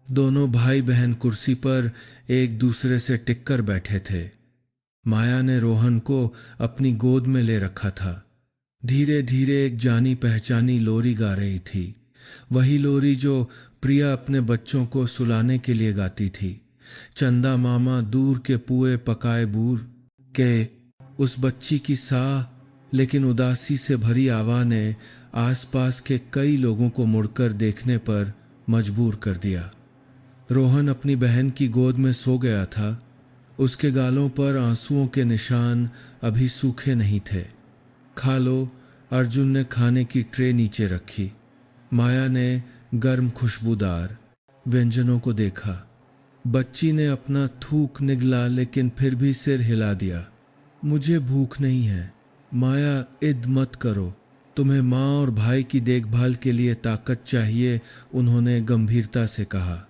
[SPEAKER 1] दोनों भाई बहन कुर्सी पर एक दूसरे से टिककर बैठे थे। माया ने रोहन को अपनी गोद में ले रखा था। धीरे धीरे एक जानी पहचानी लोरी गा रही थी, वही लोरी जो प्रिया अपने बच्चों को सुलाने के लिए गाती थी। चंदा मामा दूर के पुए पकाए बूर के उस बच्ची की साह लेकिन उदासी से भरी आवाज़ ने आसपास के कई लोगों को मुड़कर देखने पर मजबूर कर दिया। रोहन अपनी बहन की गोद में सो गया था। उसके गालों पर आंसुओं के निशान अभी सूखे नहीं थे। खा लो, अर्जुन ने खाने की ट्रे नीचे रखी। माया ने गर्म खुशबूदार व्यंजनों को देखा। बच्ची ने अपना थूक निगला लेकिन फिर भी सिर हिला दिया। मुझे भूख नहीं है। माया, इद मत करो, तुम्हें माँ और भाई की देखभाल के लिए ताकत चाहिए, उन्होंने गंभीरता से कहा।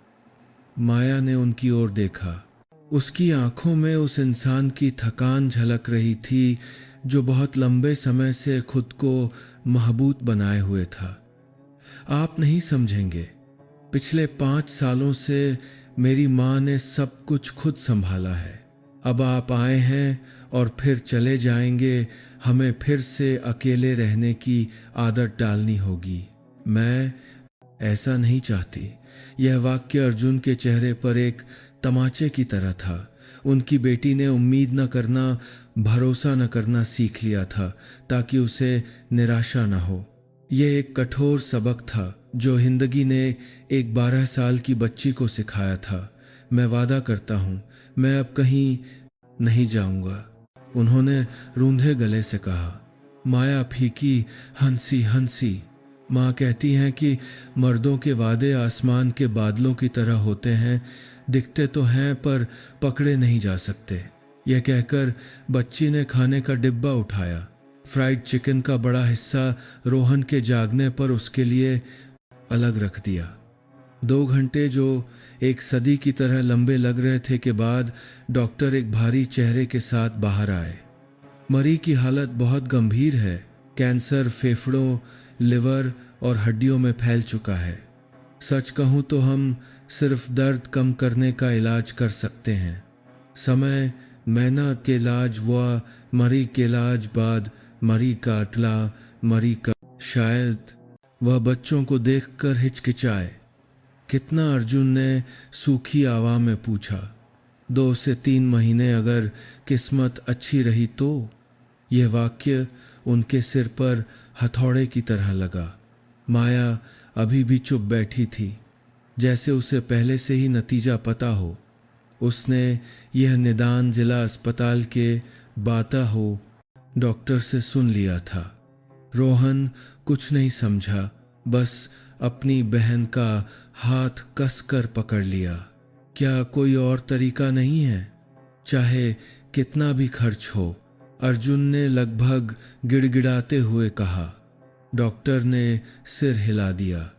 [SPEAKER 1] माया ने उनकी ओर देखा। उसकी आंखों में उस इंसान की थकान झलक रही थी जो बहुत लंबे समय से खुद को महबूत बनाए हुए था। आप नहीं समझेंगे, पिछले 5 सालों से मेरी माँ ने सब कुछ खुद संभाला है। अब आप आए हैं और फिर चले जाएंगे, हमें फिर से अकेले रहने की आदत डालनी होगी। मैं ऐसा नहीं चाहती। यह वाक्य अर्जुन के चेहरे पर एक तमाचे की तरह था। उनकी बेटी ने उम्मीद न करना, भरोसा न करना सीख लिया था ताकि उसे निराशा न हो। यह एक कठोर सबक था जो जिंदगी ने एक 12 साल की बच्ची को सिखाया था। मैं वादा करता हूँ, मैं अब कहीं नहीं जाऊंगा, उन्होंने रूंधे गले से कहा। माया फीकी हंसी। माँ कहती हैं कि मर्दों के वादे आसमान के बादलों की तरह होते हैं, दिखते तो हैं पर पकड़े नहीं जा सकते। यह कहकर बच्ची ने खाने का डिब्बा उठाया। फ्राइड चिकन का बड़ा हिस्सा रोहन के जागने पर उसके लिए अलग रख दिया। 2 घंटे जो एक सदी की तरह लंबे लग रहे थे के बाद डॉक्टर एक भारी चेहरे के साथ बाहर आए। मरी की हालत बहुत गंभीर है। कैंसर फेफड़ों, लिवर और हड्डियों में फैल चुका है। सच कहूँ तो हम सिर्फ दर्द कम करने का इलाज कर सकते हैं। समय मैना के लाज हुआ, मरी के लाज बाद, मरी का अटला, मरी का। शायद वह बच्चों को देखकर हिचकिचाए। कितना? अर्जुन ने सूखी आवाज में पूछा। 2 से 3 महीने अगर किस्मत अच्छी रही तो। यह वाक्य उनके सिर पर हथौड़े की तरह लगा। माया अभी भी चुप बैठी थी, जैसे उसे पहले से ही नतीजा पता हो। उसने यह निदान जिला अस्पताल के बाता हो डॉक्टर से सुन लिया था। रोहन कुछ नहीं समझा, बस अपनी बहन का हाथ कसकर पकड़ लिया। क्या कोई और तरीका नहीं है? चाहे कितना भी खर्च हो, अर्जुन ने लगभग गिड़गिड़ाते हुए कहा। डॉक्टर ने सिर हिला दिया।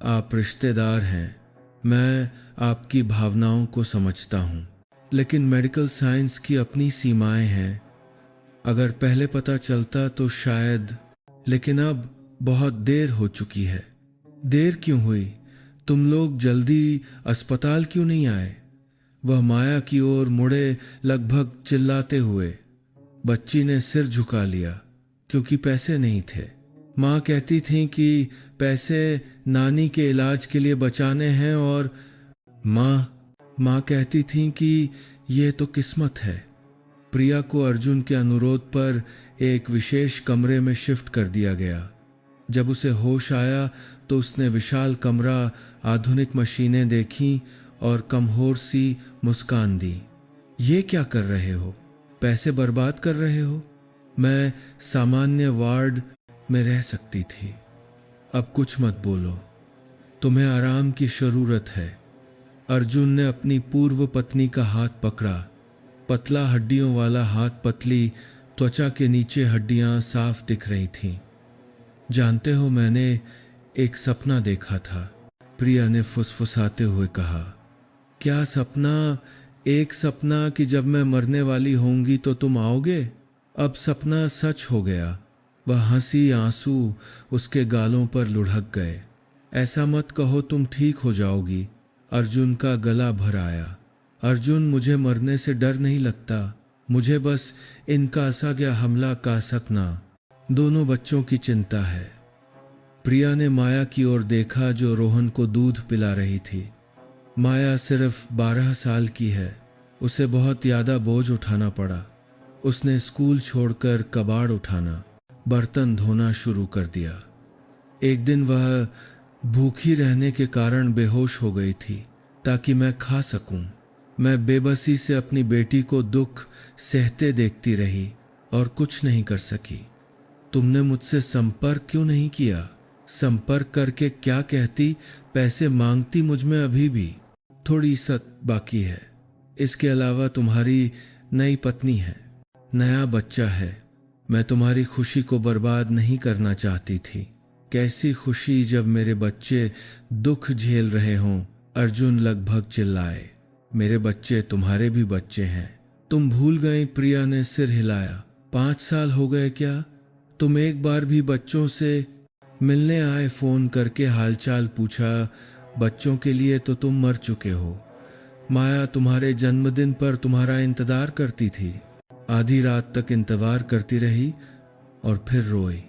[SPEAKER 1] आप रिश्तेदार हैं, मैं आपकी भावनाओं को समझता हूँ, लेकिन मेडिकल साइंस की अपनी सीमाएं हैं। अगर पहले पता चलता तो शायद, लेकिन अब बहुत देर हो चुकी है। देर क्यों हुई? तुम लोग जल्दी अस्पताल क्यों नहीं आए? वह माया की ओर मुड़े, लगभग चिल्लाते हुए। बच्ची ने सिर झुका लिया। क्योंकि पैसे नहीं थे। माँ कहती थी कि पैसे नानी के इलाज के लिए बचाने हैं, और माँ कहती थी कि ये तो किस्मत है। प्रिया को अर्जुन के अनुरोध पर एक विशेष कमरे में शिफ्ट कर दिया गया। जब उसे होश आया तो उसने विशाल कमरा, आधुनिक मशीनें देखीं और कमजोर सी मुस्कान दी। ये क्या कर रहे हो? पैसे बर्बाद कर रहे हो? मैं सामान्य वार्ड में रह सकती थी। अब कुछ मत बोलो, तुम्हें आराम की जरूरत है। अर्जुन ने अपनी पूर्व पत्नी का हाथ पकड़ा। पतला हड्डियों वाला हाथ, पतली त्वचा के नीचे हड्डियां साफ दिख रही थीं। जानते हो, मैंने एक सपना देखा था, प्रिया ने फुसफुसाते हुए कहा। क्या सपना? एक सपना कि जब मैं मरने वाली होंगी तो तुम आओगे? अब सपना सच हो गया। वह हंसी, आंसू उसके गालों पर लुढ़क गए। ऐसा मत कहो, तुम ठीक हो जाओगी। अर्जुन का गला भर आया। अर्जुन, मुझे मरने से डर नहीं लगता, मुझे बस इनका असाध्य हमला का सकना, दोनों बच्चों की चिंता है। प्रिया ने माया की ओर देखा जो रोहन को दूध पिला रही थी। माया सिर्फ 12 साल की है, उसे बहुत ज्यादा बोझ उठाना पड़ा। उसने स्कूल छोड़कर कबाड़ उठाना, बर्तन धोना शुरू कर दिया। एक दिन वह भूखी रहने के कारण बेहोश हो गई थी ताकि मैं खा सकूं। मैं बेबसी से अपनी बेटी को दुख सहते देखती रही और कुछ नहीं कर सकी। तुमने मुझसे संपर्क क्यों नहीं किया? संपर्क करके क्या कहती? पैसे मांगती मुझ में अभी भी थोड़ी सत बाकी है। इसके अलावा तुम्हारी नई पत्नी है, नया बच्चा है। मैं तुम्हारी खुशी को बर्बाद नहीं करना चाहती थी। कैसी खुशी जब मेरे बच्चे दुख झेल रहे हों? अर्जुन लगभग चिल्लाए। मेरे बच्चे तुम्हारे भी बच्चे हैं, तुम भूल गई? प्रिया ने सिर हिलाया। 5 साल हो गए क्या? तुम एक बार भी बच्चों से मिलने आए? फोन करके हालचाल पूछा? बच्चों के लिए तो तुम मर चुके हो। माया तुम्हारे जन्मदिन पर तुम्हारा इंतजार करती थी, आधी रात तक इंतजार करती रही और फिर रोई।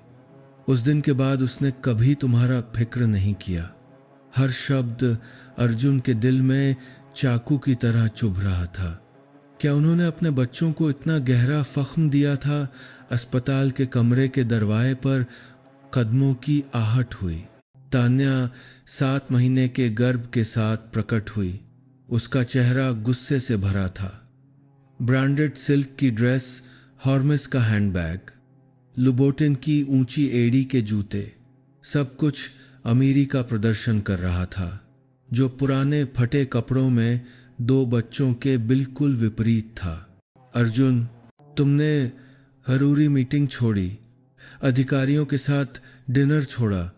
[SPEAKER 1] उस दिन के बाद उसने कभी तुम्हारा फिक्र नहीं किया। हर शब्द अर्जुन के दिल में चाकू की तरह चुभ रहा था। क्या उन्होंने अपने बच्चों को इतना गहरा जख्म दिया था? अस्पताल के कमरे के दरवाजे पर कदमों की आहट हुई। तान्या 7 महीने के गर्भ के साथ प्रकट हुई। उसका चेहरा गुस्से से भरा था। ब्रांडेड सिल्क की ड्रेस, हॉर्मेस का हैंडबैग, लुबोटिन की ऊंची एड़ी के जूते, सब कुछ अमीरी का प्रदर्शन कर रहा था, जो पुराने फटे कपड़ों में 2 बच्चों के बिल्कुल विपरीत था। अर्जुन, तुमने जरूरी मीटिंग छोड़ी, अधिकारियों के साथ डिनर छोड़ा,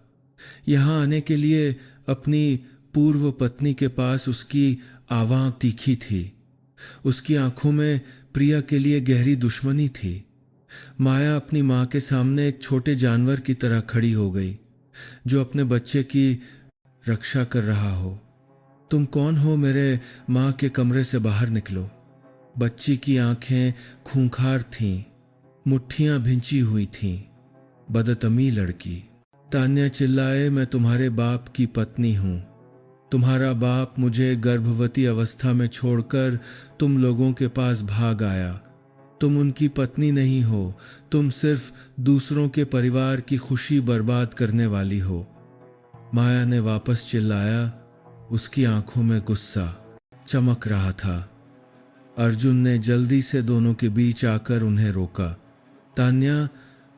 [SPEAKER 1] यहाँ आने के लिए। अपनी पूर्व पत्नी के पास उसकी आवाज़ तीखी थी। उसकी आंखों में प्रिया के लिए गहरी दुश्मनी थी। माया अपनी माँ के सामने एक छोटे जानवर की तरह खड़ी हो गई, जो अपने बच्चे की रक्षा कर रहा हो। तुम कौन हो? मेरे माँ के कमरे से बाहर निकलो। बच्ची की आंखें खूंखार थीं, मुट्ठियां भिंची हुई थीं। बदतमी लड़की। तान्या चिल्लाए, मैं तुम्हारे बाप की पत्नी हूं। तुम्हारा बाप मुझे गर्भवती अवस्था में छोड़कर तुम लोगों के पास भाग आया। तुम उनकी पत्नी नहीं हो, तुम सिर्फ दूसरों के परिवार की खुशी बर्बाद करने वाली हो। माया ने वापस चिल्लाया। उसकी आंखों में गुस्सा चमक रहा था। अर्जुन ने जल्दी से दोनों के बीच आकर उन्हें रोका। तान्या,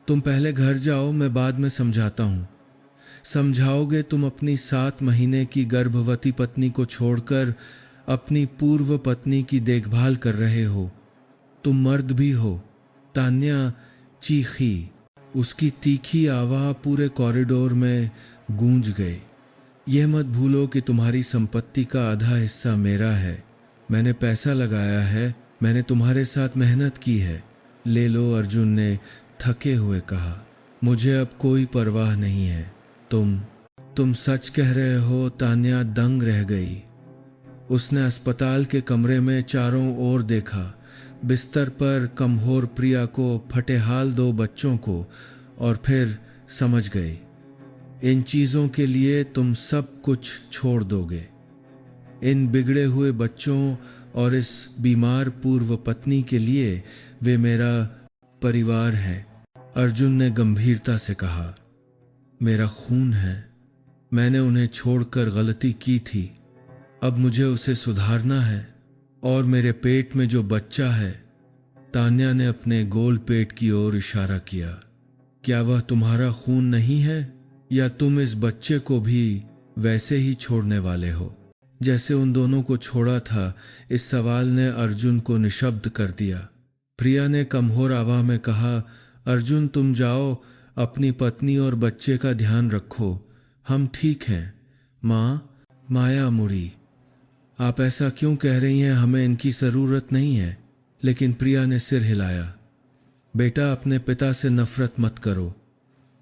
[SPEAKER 1] तुम पहले घर जाओ, मैं बाद में समझाता हूं। समझाओगे? तुम अपनी 7 महीने की गर्भवती पत्नी को छोड़कर अपनी पूर्व पत्नी की देखभाल कर रहे हो। तुम मर्द भी हो। तान्या चीखी। उसकी तीखी आवाज पूरे कॉरिडोर में गूंज गई। यह मत भूलो कि तुम्हारी संपत्ति का आधा हिस्सा मेरा है। मैंने पैसा लगाया है, मैंने तुम्हारे साथ मेहनत की है। ले लो, अर्जुन ने थके हुए कहा। मुझे अब कोई परवाह नहीं है। तुम सच कह रहे हो? तान्या दंग रह गई। उसने अस्पताल के कमरे में चारों ओर देखा। बिस्तर पर कमहोर प्रिया को, फटेहाल 2 बच्चों को, और फिर समझ गई। इन चीज़ों के लिए तुम सब कुछ छोड़ दोगे। इन बिगड़े हुए बच्चों और इस बीमार पूर्व पत्नी के लिए वे मेरा परिवार है। अर्जुन ने गंभीरता से कहा। मेरा खून है। मैंने उन्हें छोड़कर गलती की थी। अब मुझे उसे सुधारना है। और मेरे पेट में जो बच्चा है, तान्या ने अपने गोल पेट की ओर इशारा किया, क्या वह तुम्हारा खून नहीं है? या तुम इस बच्चे को भी वैसे ही छोड़ने वाले हो जैसे उन दोनों को छोड़ा था? इस सवाल ने अर्जुन को निशब्द कर दिया। प्रिया ने कमहोर आवाज में कहा, अर्जुन तुम जाओ, अपनी पत्नी और बच्चे का ध्यान रखो। हम ठीक हैं। माँ, माया मुड़ी। आप ऐसा क्यों कह रही हैं? हमें इनकी ज़रूरत नहीं है। लेकिन प्रिया ने सिर हिलाया। बेटा, अपने पिता से नफरत मत करो।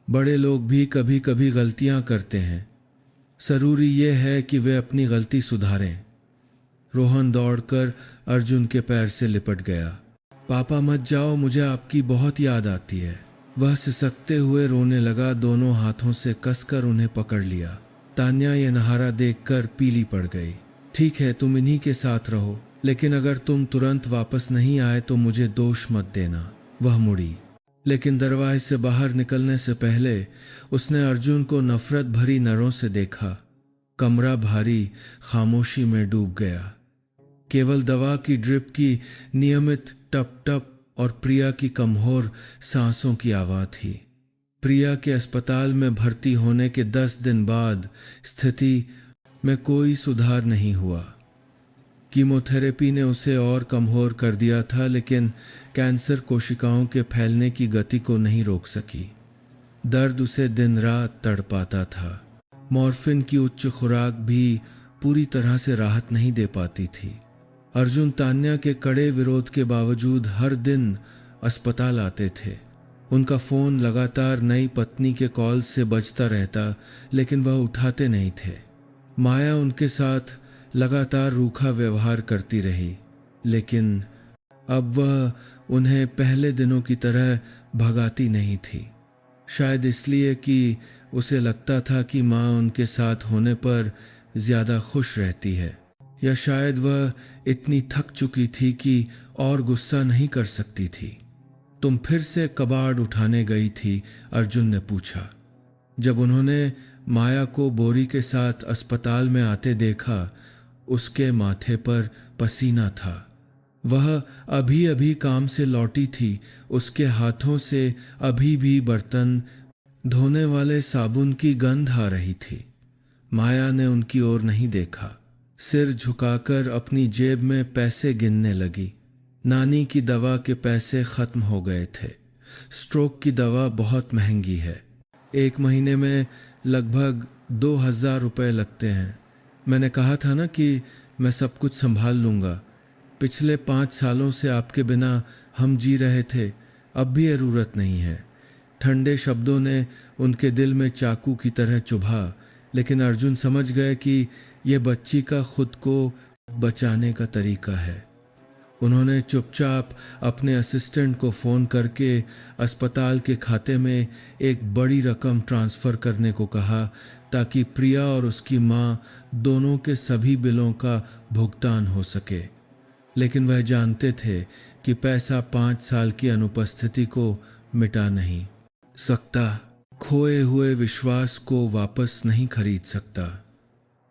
[SPEAKER 1] बड़े लोग भी कभी कभी गलतियां करते हैं। ज़रूरी यह है कि वे अपनी गलती सुधारें। रोहन दौड़कर अर्जुन के पैर से लिपट गया। पापा मत जाओ, मुझे आपकी बहुत याद आती है। वह सिसकते हुए रोने लगा, दोनों हाथों से कसकर उन्हें पकड़ लिया। तान्या ये नहारा देखकर पीली पड़ गई। ठीक है, तुम इन्हीं के साथ रहो, लेकिन अगर तुम तुरंत वापस नहीं आए तो मुझे दोष मत देना। वह मुड़ी, लेकिन दरवाजे से बाहर निकलने से पहले उसने अर्जुन को नफरत भरी नज़रों से देखा। कमरा भारी खामोशी में डूब गया। केवल दवा की ड्रिप की नियमित टप टप और प्रिया की कमहोर सांसों की आवाज़ थी। प्रिया के अस्पताल में भर्ती होने के 10 दिन बाद स्थिति में कोई सुधार नहीं हुआ। कीमोथेरेपी ने उसे और कमज़ोर कर दिया था, लेकिन कैंसर कोशिकाओं के फैलने की गति को नहीं रोक सकी। दर्द उसे दिन रात तड़पाता था। मॉर्फिन की उच्च खुराक भी पूरी तरह से राहत नहीं दे पाती थी। अर्जुन तान्या के कड़े विरोध के बावजूद हर दिन अस्पताल आते थे। उनका फ़ोन लगातार नई पत्नी के कॉल से बजता रहता, लेकिन वह उठाते नहीं थे। माया उनके साथ लगातार रूखा व्यवहार करती रही, लेकिन अब वह उन्हें पहले दिनों की तरह भगाती नहीं थी। शायद इसलिए कि उसे लगता था कि माँ उनके साथ होने पर ज़्यादा खुश रहती है, या शायद वह इतनी थक चुकी थी कि और गुस्सा नहीं कर सकती थी। तुम फिर से कबाड़ उठाने गई थी? अर्जुन ने पूछा। जब उन्होंने माया को बोरी के साथ अस्पताल में आते देखा, उसके माथे पर पसीना था। वह अभी अभी काम से लौटी थी। उसके हाथों से अभी भी बर्तन धोने वाले साबुन की गंध आ रही थी। माया ने उनकी ओर नहीं देखा। सिर झुकाकर अपनी जेब में पैसे गिनने लगी। नानी की दवा के पैसे खत्म हो गए थे। स्ट्रोक की दवा बहुत महंगी है। 1 महीने में लगभग 2000 रुपये लगते हैं। मैंने कहा था ना कि मैं सब कुछ संभाल लूँगा। पिछले 5 सालों से आपके बिना हम जी रहे थे, अब भी ज़रूरत नहीं है। ठंडे शब्दों ने उनके दिल में चाकू की तरह चुभा, लेकिन अर्जुन समझ गए कि यह बच्ची का खुद को बचाने का तरीका है। उन्होंने चुपचाप अपने असिस्टेंट को फ़ोन करके अस्पताल के खाते में एक बड़ी रकम ट्रांसफ़र करने को कहा, ताकि प्रिया और उसकी माँ दोनों के सभी बिलों का भुगतान हो सके। लेकिन वह जानते थे कि पैसा 5 साल की अनुपस्थिति को मिटा नहीं सकता, खोए हुए विश्वास को वापस नहीं खरीद सकता।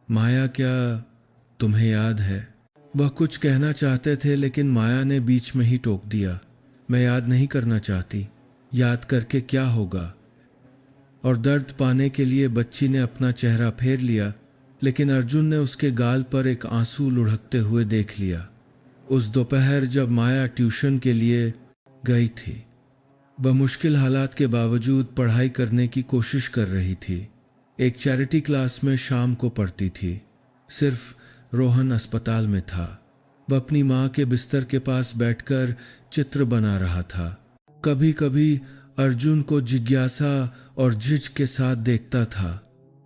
[SPEAKER 1] माया, क्या तुम्हें याद है? वह कुछ कहना चाहते थे, लेकिन माया ने बीच में ही टोक दिया। मैं याद नहीं करना चाहती। याद करके क्या होगा? और दर्द पाने के लिए बच्ची ने अपना चेहरा फेर लिया, लेकिन अर्जुन ने उसके गाल पर एक आंसू लुढ़कते हुए देख लिया। उस दोपहर जब माया ट्यूशन के लिए गई थी, वह मुश्किल हालात के बावजूद पढ़ाई करने की कोशिश कर रही थी। एक चैरिटी क्लास में शाम को पढ़ती थी। सिर्फ रोहन अस्पताल में था। वह अपनी माँ के बिस्तर के पास बैठकर चित्र बना रहा था। कभी कभी अर्जुन को जिज्ञासा और झिझक के साथ देखता था।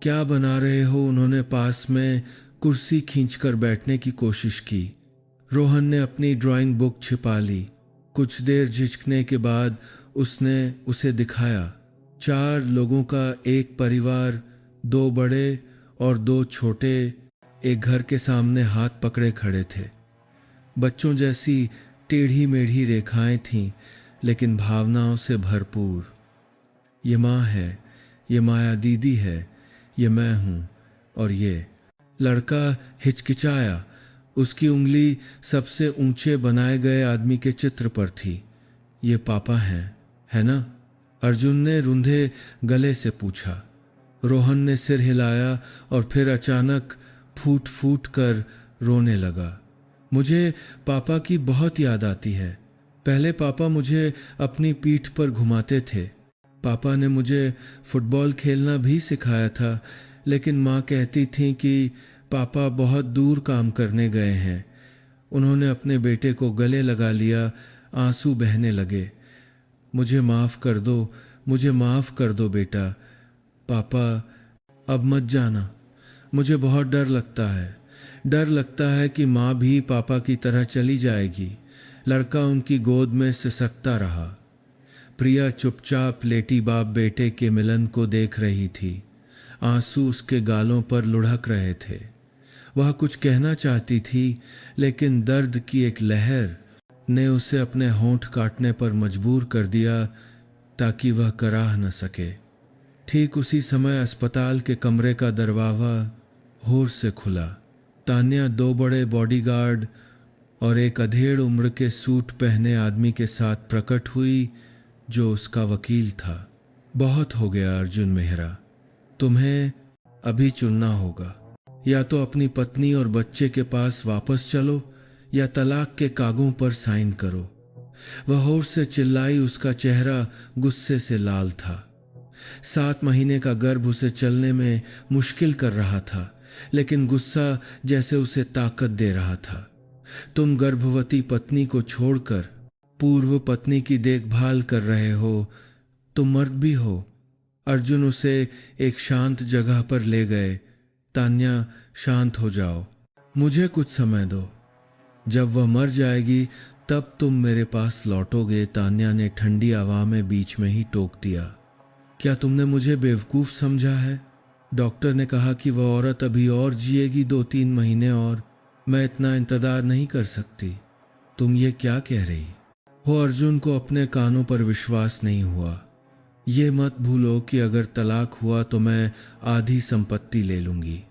[SPEAKER 1] क्या बना रहे हो? उन्होंने पास में कुर्सी खींचकर बैठने की कोशिश की। रोहन ने अपनी ड्राइंग बुक छिपा ली। कुछ देर झिझकने के बाद उसने उसे दिखाया। 4 लोगों का एक परिवार, 2 बड़े और 2 छोटे, एक घर के सामने हाथ पकड़े खड़े थे। बच्चों जैसी टेढ़ी मेढ़ी रेखाएं थीं, लेकिन भावनाओं से भरपूर। ये माँ है, ये माया दीदी है, ये मैं हूँ, और ये लड़का हिचकिचाया। उसकी उंगली सबसे ऊंचे बनाए गए आदमी के चित्र पर थी। ये पापा हैं, है ना? अर्जुन ने रुंधे गले से पूछा। रोहन ने सिर हिलाया और फिर अचानक फूट फूट कर रोने लगा। मुझे पापा की बहुत याद आती है। पहले पापा मुझे अपनी पीठ पर घुमाते थे। पापा ने मुझे फुटबॉल खेलना भी सिखाया था, लेकिन माँ कहती थी कि पापा बहुत दूर काम करने गए हैं। उन्होंने अपने बेटे को गले लगा लिया। आंसू बहने लगे। मुझे माफ़ कर दो, मुझे माफ़ कर दो बेटा। पापा, अब मत जाना। मुझे बहुत डर लगता है। डर लगता है कि माँ भी पापा की तरह चली जाएगी। लड़का उनकी गोद में सिसकता रहा। प्रिया चुपचाप लेटी बाप बेटे के मिलन को देख रही थी। आंसू उसके गालों पर लुढ़क रहे थे। वह कुछ कहना चाहती थी, लेकिन दर्द की एक लहर ने उसे अपने होंठ काटने पर मजबूर कर दिया, ताकि वह कराह न सके। ठीक उसी समय अस्पताल के कमरे का दरवाज़ा होर से खुला। तान्या 2 बड़े बॉडीगार्ड और एक अधेड़ उम्र के सूट पहने आदमी के साथ प्रकट हुई, जो उसका वकील था। बहुत हो गया अर्जुन मेहरा, तुम्हें अभी चुनना होगा। या तो अपनी पत्नी और बच्चे के पास वापस चलो, या तलाक के कागजों पर साइन करो। वह होर से चिल्लाई। उसका चेहरा गुस्से से लाल था। 7 महीने का गर्भ उसे चलने में मुश्किल कर रहा था, लेकिन गुस्सा जैसे उसे ताकत दे रहा था। तुम गर्भवती पत्नी को छोड़कर पूर्व पत्नी की देखभाल कर रहे हो। तुम मर्द भी हो। अर्जुन उसे एक शांत जगह पर ले गए। तान्या, शांत हो जाओ। मुझे कुछ समय दो। जब वह मर जाएगी तब तुम मेरे पास लौटोगे। तान्या ने ठंडी आवाज़ में बीच में ही टोक दिया। क्या तुमने मुझे बेवकूफ़ समझा है? डॉक्टर ने कहा कि वह औरत अभी और जिएगी 2-3 महीने और। मैं इतना इंतज़ार नहीं कर सकती। तुम ये क्या कह रही हो? अर्जुन को अपने कानों पर विश्वास नहीं हुआ। ये मत भूलो कि अगर तलाक हुआ तो मैं आधी संपत्ति ले लूँगी।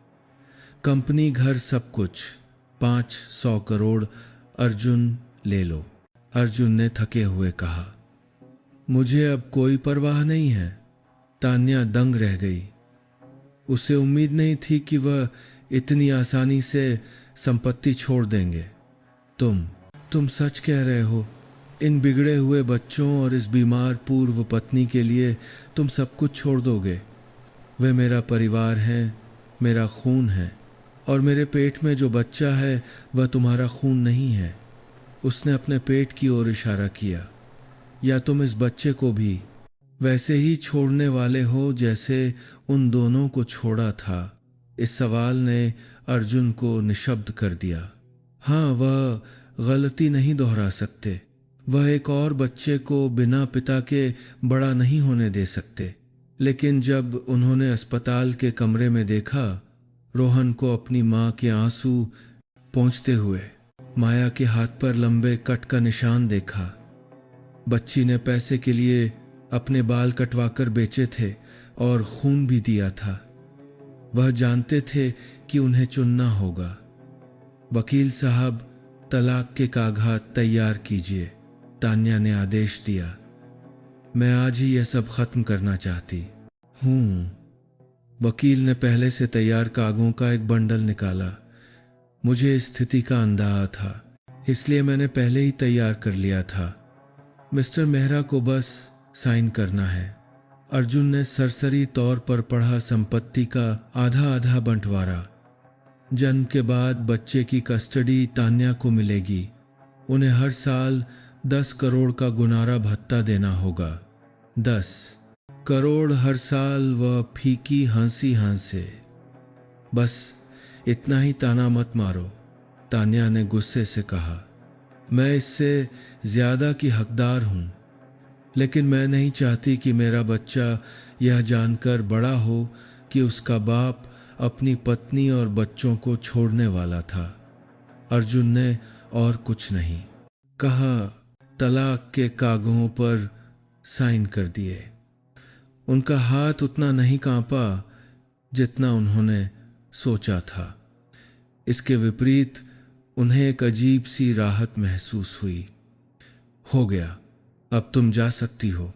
[SPEAKER 1] कंपनी, घर, सब कुछ। 500 करोड़। अर्जुन, ले लो। अर्जुन ने थके हुए कहा। मुझे अब कोई परवाह नहीं है। तान्या दंग रह गई। उसे उम्मीद नहीं थी कि वह इतनी आसानी से संपत्ति छोड़ देंगे। तुम सच कह रहे हो? इन बिगड़े हुए बच्चों और इस बीमार पूर्व पत्नी के लिए तुम सब कुछ छोड़ दोगे? वे मेरा परिवार हैं, मेरा खून है, और मेरे पेट में जो बच्चा है वह तुम्हारा खून नहीं है। उसने अपने पेट की ओर इशारा किया। या तुम इस बच्चे को भी वैसे ही छोड़ने वाले हो जैसे उन दोनों को छोड़ा था? इस सवाल ने अर्जुन को निशब्द कर दिया। हाँ, वह गलती नहीं दोहरा सकते। वह एक और बच्चे को बिना पिता के बड़ा नहीं होने दे सकते। लेकिन जब उन्होंने अस्पताल के कमरे में देखा रोहन को अपनी माँ के आंसू पोंछते हुए, माया के हाथ पर लंबे कट का निशान देखा। बच्ची ने पैसे के लिए अपने बाल कटवाकर बेचे थे और खून भी दिया था। वह जानते थे कि उन्हें चुनना होगा। वकील साहब, तलाक के कागजात तैयार कीजिए, तान्या ने आदेश दिया। मैं आज ही यह सब खत्म करना चाहती हूँ। वकील ने पहले से तैयार कागजों का एक बंडल निकाला। मुझे इस स्थिति का अंदाजा था, इसलिए मैंने पहले ही तैयार कर लिया था। मिस्टर मेहरा को बस साइन करना है। अर्जुन ने सरसरी तौर पर पढ़ा। संपत्ति का आधा आधा बंटवारा। जन्म के बाद बच्चे की कस्टडी तान्या को मिलेगी। उन्हें हर साल 10 करोड़ का गुनारा भत्ता देना होगा। 10 करोड़ हर साल। वह फीकी हंसी हंसे। बस इतना ही ताना मत मारो, तान्या ने गुस्से से कहा। मैं इससे ज्यादा की हकदार हूं, लेकिन मैं नहीं चाहती कि मेरा बच्चा यह जानकर बड़ा हो कि उसका बाप अपनी पत्नी और बच्चों को छोड़ने वाला था। अर्जुन ने और कुछ नहीं कहा। तलाक के कागजों पर साइन कर दिए। उनका हाथ उतना नहीं कांपा जितना उन्होंने सोचा था। इसके विपरीत उन्हें एक अजीब सी राहत महसूस हुई। हो गया, अब तुम जा सकती हो।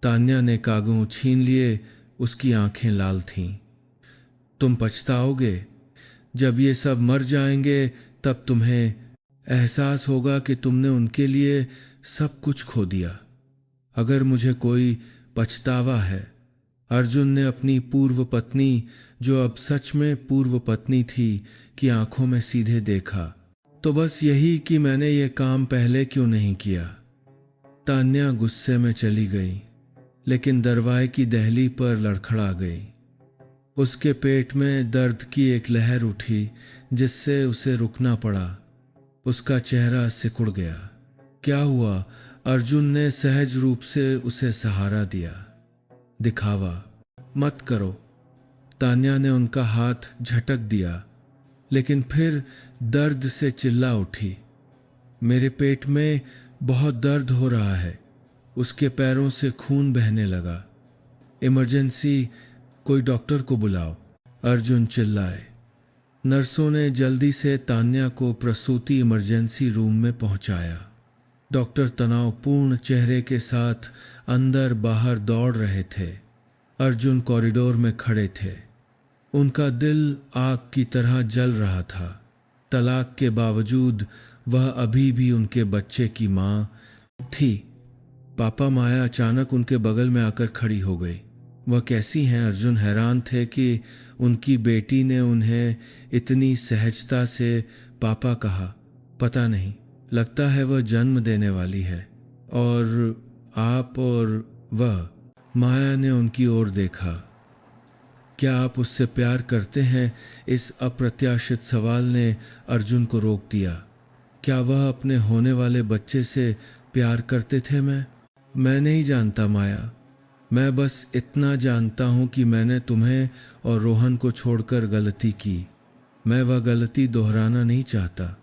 [SPEAKER 1] तान्या ने कागज छीन लिए। उसकी आंखें लाल थीं। तुम पछताओगे। जब ये सब मर जाएंगे तब तुम्हें एहसास होगा कि तुमने उनके लिए सब कुछ खो दिया। अगर मुझे कोई पछतावा है, अर्जुन ने अपनी पूर्व पत्नी, जो अब सच में पूर्व पत्नी थी, की आंखों में सीधे देखा, तो बस यही कि मैंने ये काम पहले क्यों नहीं किया। तान्या गुस्से में चली गई, लेकिन दरवाजे की दहली पर लड़खड़ा गई। उसके पेट में दर्द की एक लहर उठी जिससे उसे रुकना पड़ा। उसका चेहरा सिकुड़ गया। क्या हुआ? अर्जुन ने सहज रूप से उसे सहारा दिया। दिखावा मत करो। तान्या ने उनका हाथ झटक दिया, लेकिन फिर दर्द से चिल्ला उठी। मेरे पेट में बहुत दर्द हो रहा है। उसके पैरों से खून बहने लगा। इमरजेंसी, कोई डॉक्टर को बुलाओ, अर्जुन चिल्लाए। नर्सों ने जल्दी से तान्या को प्रसूति इमरजेंसी रूम में पहुंचाया। डॉक्टर तनावपूर्ण चेहरे के साथ अंदर बाहर दौड़ रहे थे। अर्जुन कॉरिडोर में खड़े थे। उनका दिल आग की तरह जल रहा था। तलाक के बावजूद वह अभी भी उनके बच्चे की माँ थी। पापा, माया अचानक उनके बगल में आकर खड़ी हो गई। वह कैसी हैं? अर्जुन हैरान थे कि उनकी बेटी ने उन्हें इतनी सहजता से पापा कहा। पता नहीं, लगता है वह जन्म देने वाली है। और आप और वह? माया ने उनकी ओर देखा। क्या आप उससे प्यार करते हैं? इस अप्रत्याशित सवाल ने अर्जुन को रोक दिया। क्या वह अपने होने वाले बच्चे से प्यार करते थे? मैं नहीं जानता माया। मैं बस इतना जानता हूं कि मैंने तुम्हें और रोहन को छोड़कर गलती की। मैं वह गलती दोहराना नहीं चाहता।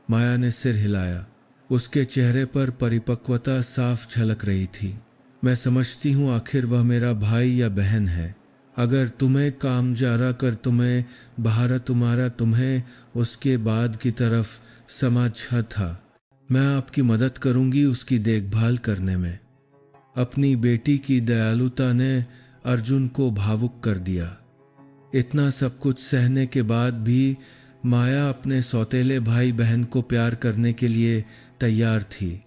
[SPEAKER 1] माया ने सिर हिलाया। उसके चेहरे पर परिपक्वता साफ झलक रही थी। मैं समझती हूँ, आखिर वह मेरा भाई या बहन है। अगर तुम्हें काम जारा कर तुम्हें बाहर तुम्हारा तुम्हें उसके बाद की तरफ समझ था, मैं आपकी मदद करूंगी उसकी देखभाल करने में। अपनी बेटी की दयालुता ने अर्जुन को भावुक कर दिया। इतना सब कुछ सहने के बाद भी माया अपने सौतेले भाई बहन को प्यार करने के लिए तैयार थी।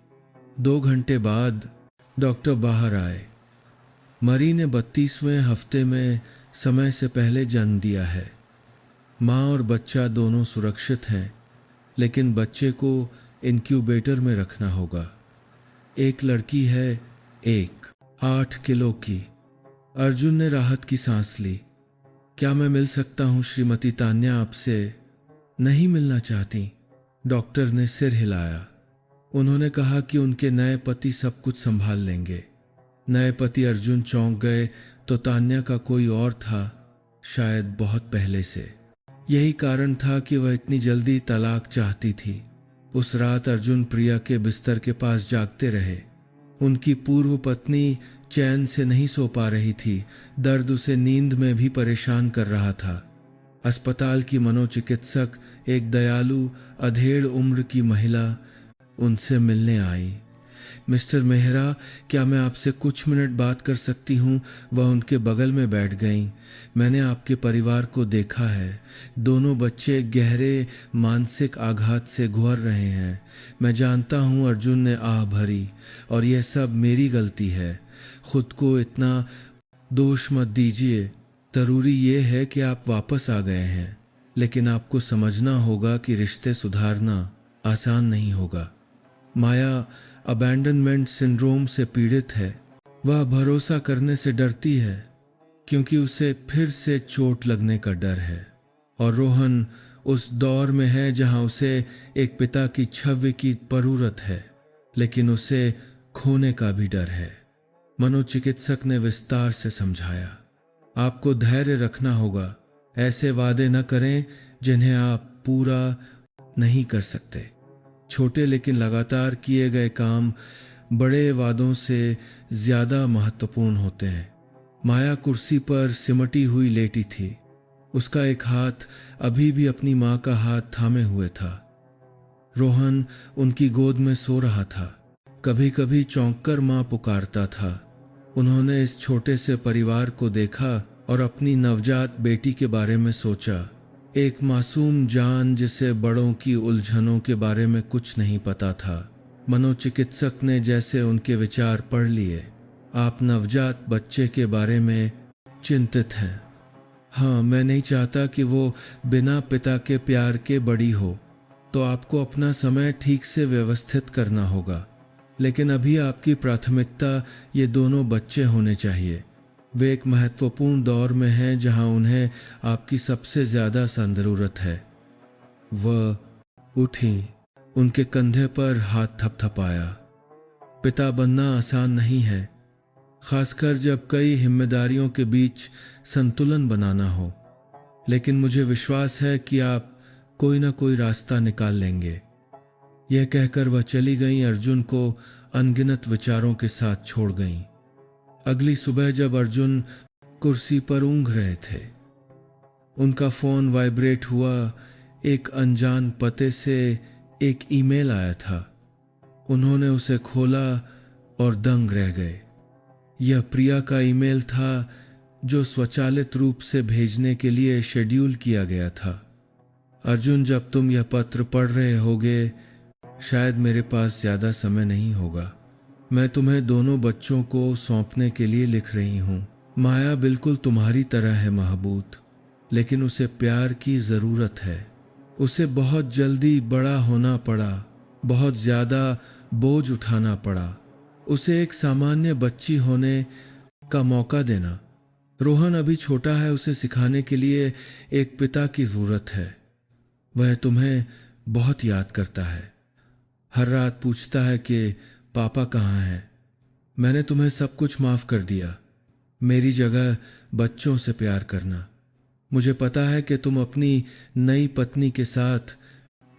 [SPEAKER 1] 2 घंटे बाद डॉक्टर बाहर आए। मरी ने 32वें हफ्ते में समय से पहले जन्म दिया है। माँ और बच्चा दोनों सुरक्षित हैं, लेकिन बच्चे को इनक्यूबेटर में रखना होगा। एक लड़की है, 8 किलो की। अर्जुन ने राहत की सांस ली। क्या मैं मिल सकता हूँ श्रीमती तान्या आपसे? नहीं मिलना चाहती, डॉक्टर ने सिर हिलाया। उन्होंने कहा कि उनके नए पति सब कुछ संभाल लेंगे। नए पति अर्जुन चौंक गए तो तान्या का कोई और था, शायद बहुत पहले से। यही कारण था कि वह इतनी जल्दी तलाक चाहती थी। उस रात अर्जुन प्रिया के बिस्तर के पास जागते रहे। उनकी पूर्व पत्नी चैन से नहीं सो पा रही थी। दर्द उसे नींद में भी परेशान कर रहा था। अस्पताल की मनोचिकित्सक, एक दयालु अधेड़ उम्र की महिला, उनसे मिलने आई। मिस्टर मेहरा, क्या मैं आपसे कुछ मिनट बात कर सकती हूँ? वह उनके बगल में बैठ गईं। मैंने आपके परिवार को देखा है। दोनों बच्चे गहरे मानसिक आघात से गुजर रहे हैं। मैं जानता हूँ अर्जुन ने आह भरी, और यह सब मेरी गलती है। खुद को इतना दोष मत दीजिए। ज़रूरी ये है कि आप वापस आ गए हैं, लेकिन आपको समझना होगा कि रिश्ते सुधारना आसान नहीं होगा। माया अबैंडनमेंट सिंड्रोम से पीड़ित है। वह भरोसा करने से डरती है क्योंकि उसे फिर से चोट लगने का डर है। और रोहन उस दौर में है जहां उसे एक पिता की छवि की जरूरत है, लेकिन उसे खोने का भी डर है। मनोचिकित्सक ने विस्तार से समझाया। आपको धैर्य रखना होगा। ऐसे वादे न करें जिन्हें आप पूरा नहीं कर सकते। छोटे लेकिन लगातार किए गए काम बड़े वादों से ज्यादा महत्वपूर्ण होते हैं। माया कुर्सी पर सिमटी हुई लेटी थी। उसका एक हाथ अभी भी अपनी माँ का हाथ थामे हुए था। रोहन उनकी गोद में सो रहा था। कभी कभी चौंककर माँ पुकारता था। उन्होंने इस छोटे से परिवार को देखा और अपनी नवजात बेटी के बारे में सोचा। एक मासूम जान जिसे बड़ों की उलझनों के बारे में कुछ नहीं पता था। मनोचिकित्सक ने जैसे उनके विचार पढ़ लिए। आप नवजात बच्चे के बारे में चिंतित हैं। हाँ, मैं नहीं चाहता कि वो बिना पिता के प्यार के बड़ी हो, तो आपको अपना समय ठीक से व्यवस्थित करना होगा। लेकिन अभी आपकी प्राथमिकता ये दोनों बच्चे होने चाहिए। वे एक महत्वपूर्ण दौर में हैं जहां उन्हें आपकी सबसे ज्यादा जरूरत है। वह उठी, उनके कंधे पर हाथ थपथपाया। पिता बनना आसान नहीं है, खासकर जब कई जिम्मेदारियों के बीच संतुलन बनाना हो। लेकिन मुझे विश्वास है कि आप कोई ना कोई रास्ता निकाल लेंगे। यह कहकर वह चली गईं। अर्जुन को अनगिनत विचारों के साथ छोड़ गईं। अगली सुबह जब अर्जुन कुर्सी पर ऊँघ रहे थे, उनका फोन वाइब्रेट हुआ। एक अनजान पते से एक ईमेल आया था। उन्होंने उसे खोला और दंग रह गए। यह प्रिया का ईमेल था, जो स्वचालित रूप से भेजने के लिए शेड्यूल किया गया था। अर्जुन, जब तुम यह पत्र पढ़ रहे होगे, शायद मेरे पास ज्यादा समय नहीं होगा। मैं तुम्हें दोनों बच्चों को सौंपने के लिए लिख रही हूँ। माया बिल्कुल तुम्हारी तरह है महबूत, लेकिन उसे प्यार की जरूरत है। उसे बहुत जल्दी बड़ा होना पड़ा, बहुत ज्यादा बोझ उठाना पड़ा। उसे एक सामान्य बच्ची होने का मौका देना। रोहन अभी छोटा है, उसे सिखाने के लिए एक पिता की जरूरत है। वह तुम्हें बहुत याद करता है। हर रात पूछता है कि पापा कहाँ हैं। मैंने तुम्हें सब कुछ माफ कर दिया। मेरी जगह बच्चों से प्यार करना। मुझे पता है कि तुम अपनी नई पत्नी के साथ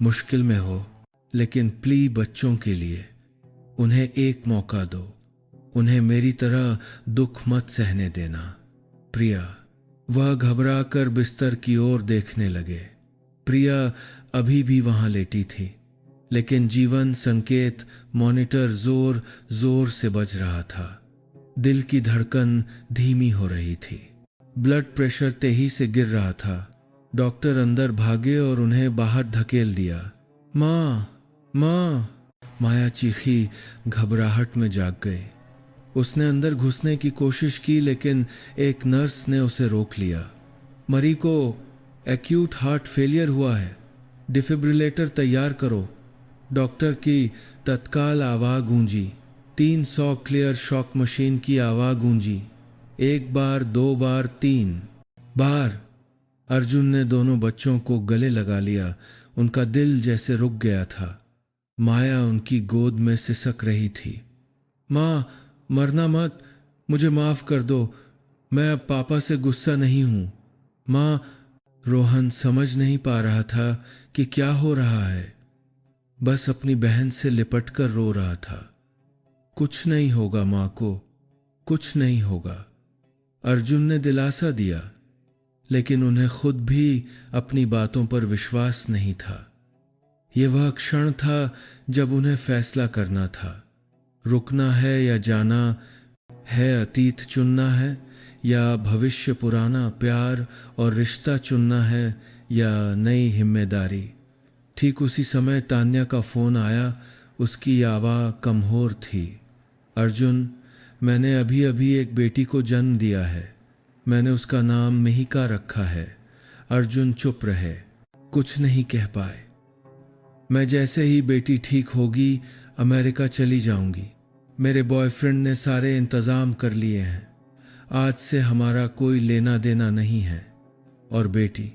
[SPEAKER 1] मुश्किल में हो, लेकिन प्लीज बच्चों के लिए उन्हें एक मौका दो। उन्हें मेरी तरह दुख मत सहने देना। प्रिया। वह घबराकर बिस्तर की ओर देखने लगे। प्रिया अभी भी वहां लेटी थी, लेकिन जीवन संकेत मॉनिटर जोर जोर से बज रहा था। दिल की धड़कन धीमी हो रही थी। ब्लड प्रेशर तेजी से गिर रहा था। डॉक्टर अंदर भागे और उन्हें बाहर धकेल दिया। माँ, माँ! माया चीखी, घबराहट में जाग गई। उसने अंदर घुसने की कोशिश की, लेकिन एक नर्स ने उसे रोक लिया। मरी को एक्यूट हार्ट फेलियर हुआ है, डिफिब्रिलेटर तैयार करो। डॉक्टर की तत्काल आवाज गूंजी। 300 क्लियर शॉक मशीन की आवाज गूंजी। 1 बार, 2 बार, 3 बार। अर्जुन ने दोनों बच्चों को गले लगा लिया। उनका दिल जैसे रुक गया था। माया उनकी गोद में सिसक रही थी। माँ, मरना मत, मुझे माफ कर दो, मैं अब पापा से गुस्सा नहीं हूं। माँ। रोहन समझ नहीं पा रहा था कि क्या हो रहा है, बस अपनी बहन से लिपट कर रो रहा था। कुछ नहीं होगा माँ को, कुछ नहीं होगा। अर्जुन ने दिलासा दिया, लेकिन उन्हें खुद भी अपनी बातों पर विश्वास नहीं था। ये वह क्षण था जब उन्हें फैसला करना था, रुकना है या जाना है, अतीत चुनना है या भविष्य, पुराना प्यार और रिश्ता चुनना है या नई जिम्मेदारी। ठीक उसी समय तान्या का फोन आया। उसकी आवाज़ कमजोर थी। अर्जुन, मैंने अभी अभी एक बेटी को जन्म दिया है। मैंने उसका नाम मिहिका रखा है। अर्जुन चुप रहे, कुछ नहीं कह पाए। मैं जैसे ही बेटी ठीक होगी अमेरिका चली जाऊंगी। मेरे बॉयफ्रेंड ने सारे इंतज़ाम कर लिए हैं। आज से हमारा कोई लेना देना नहीं है। और बेटी,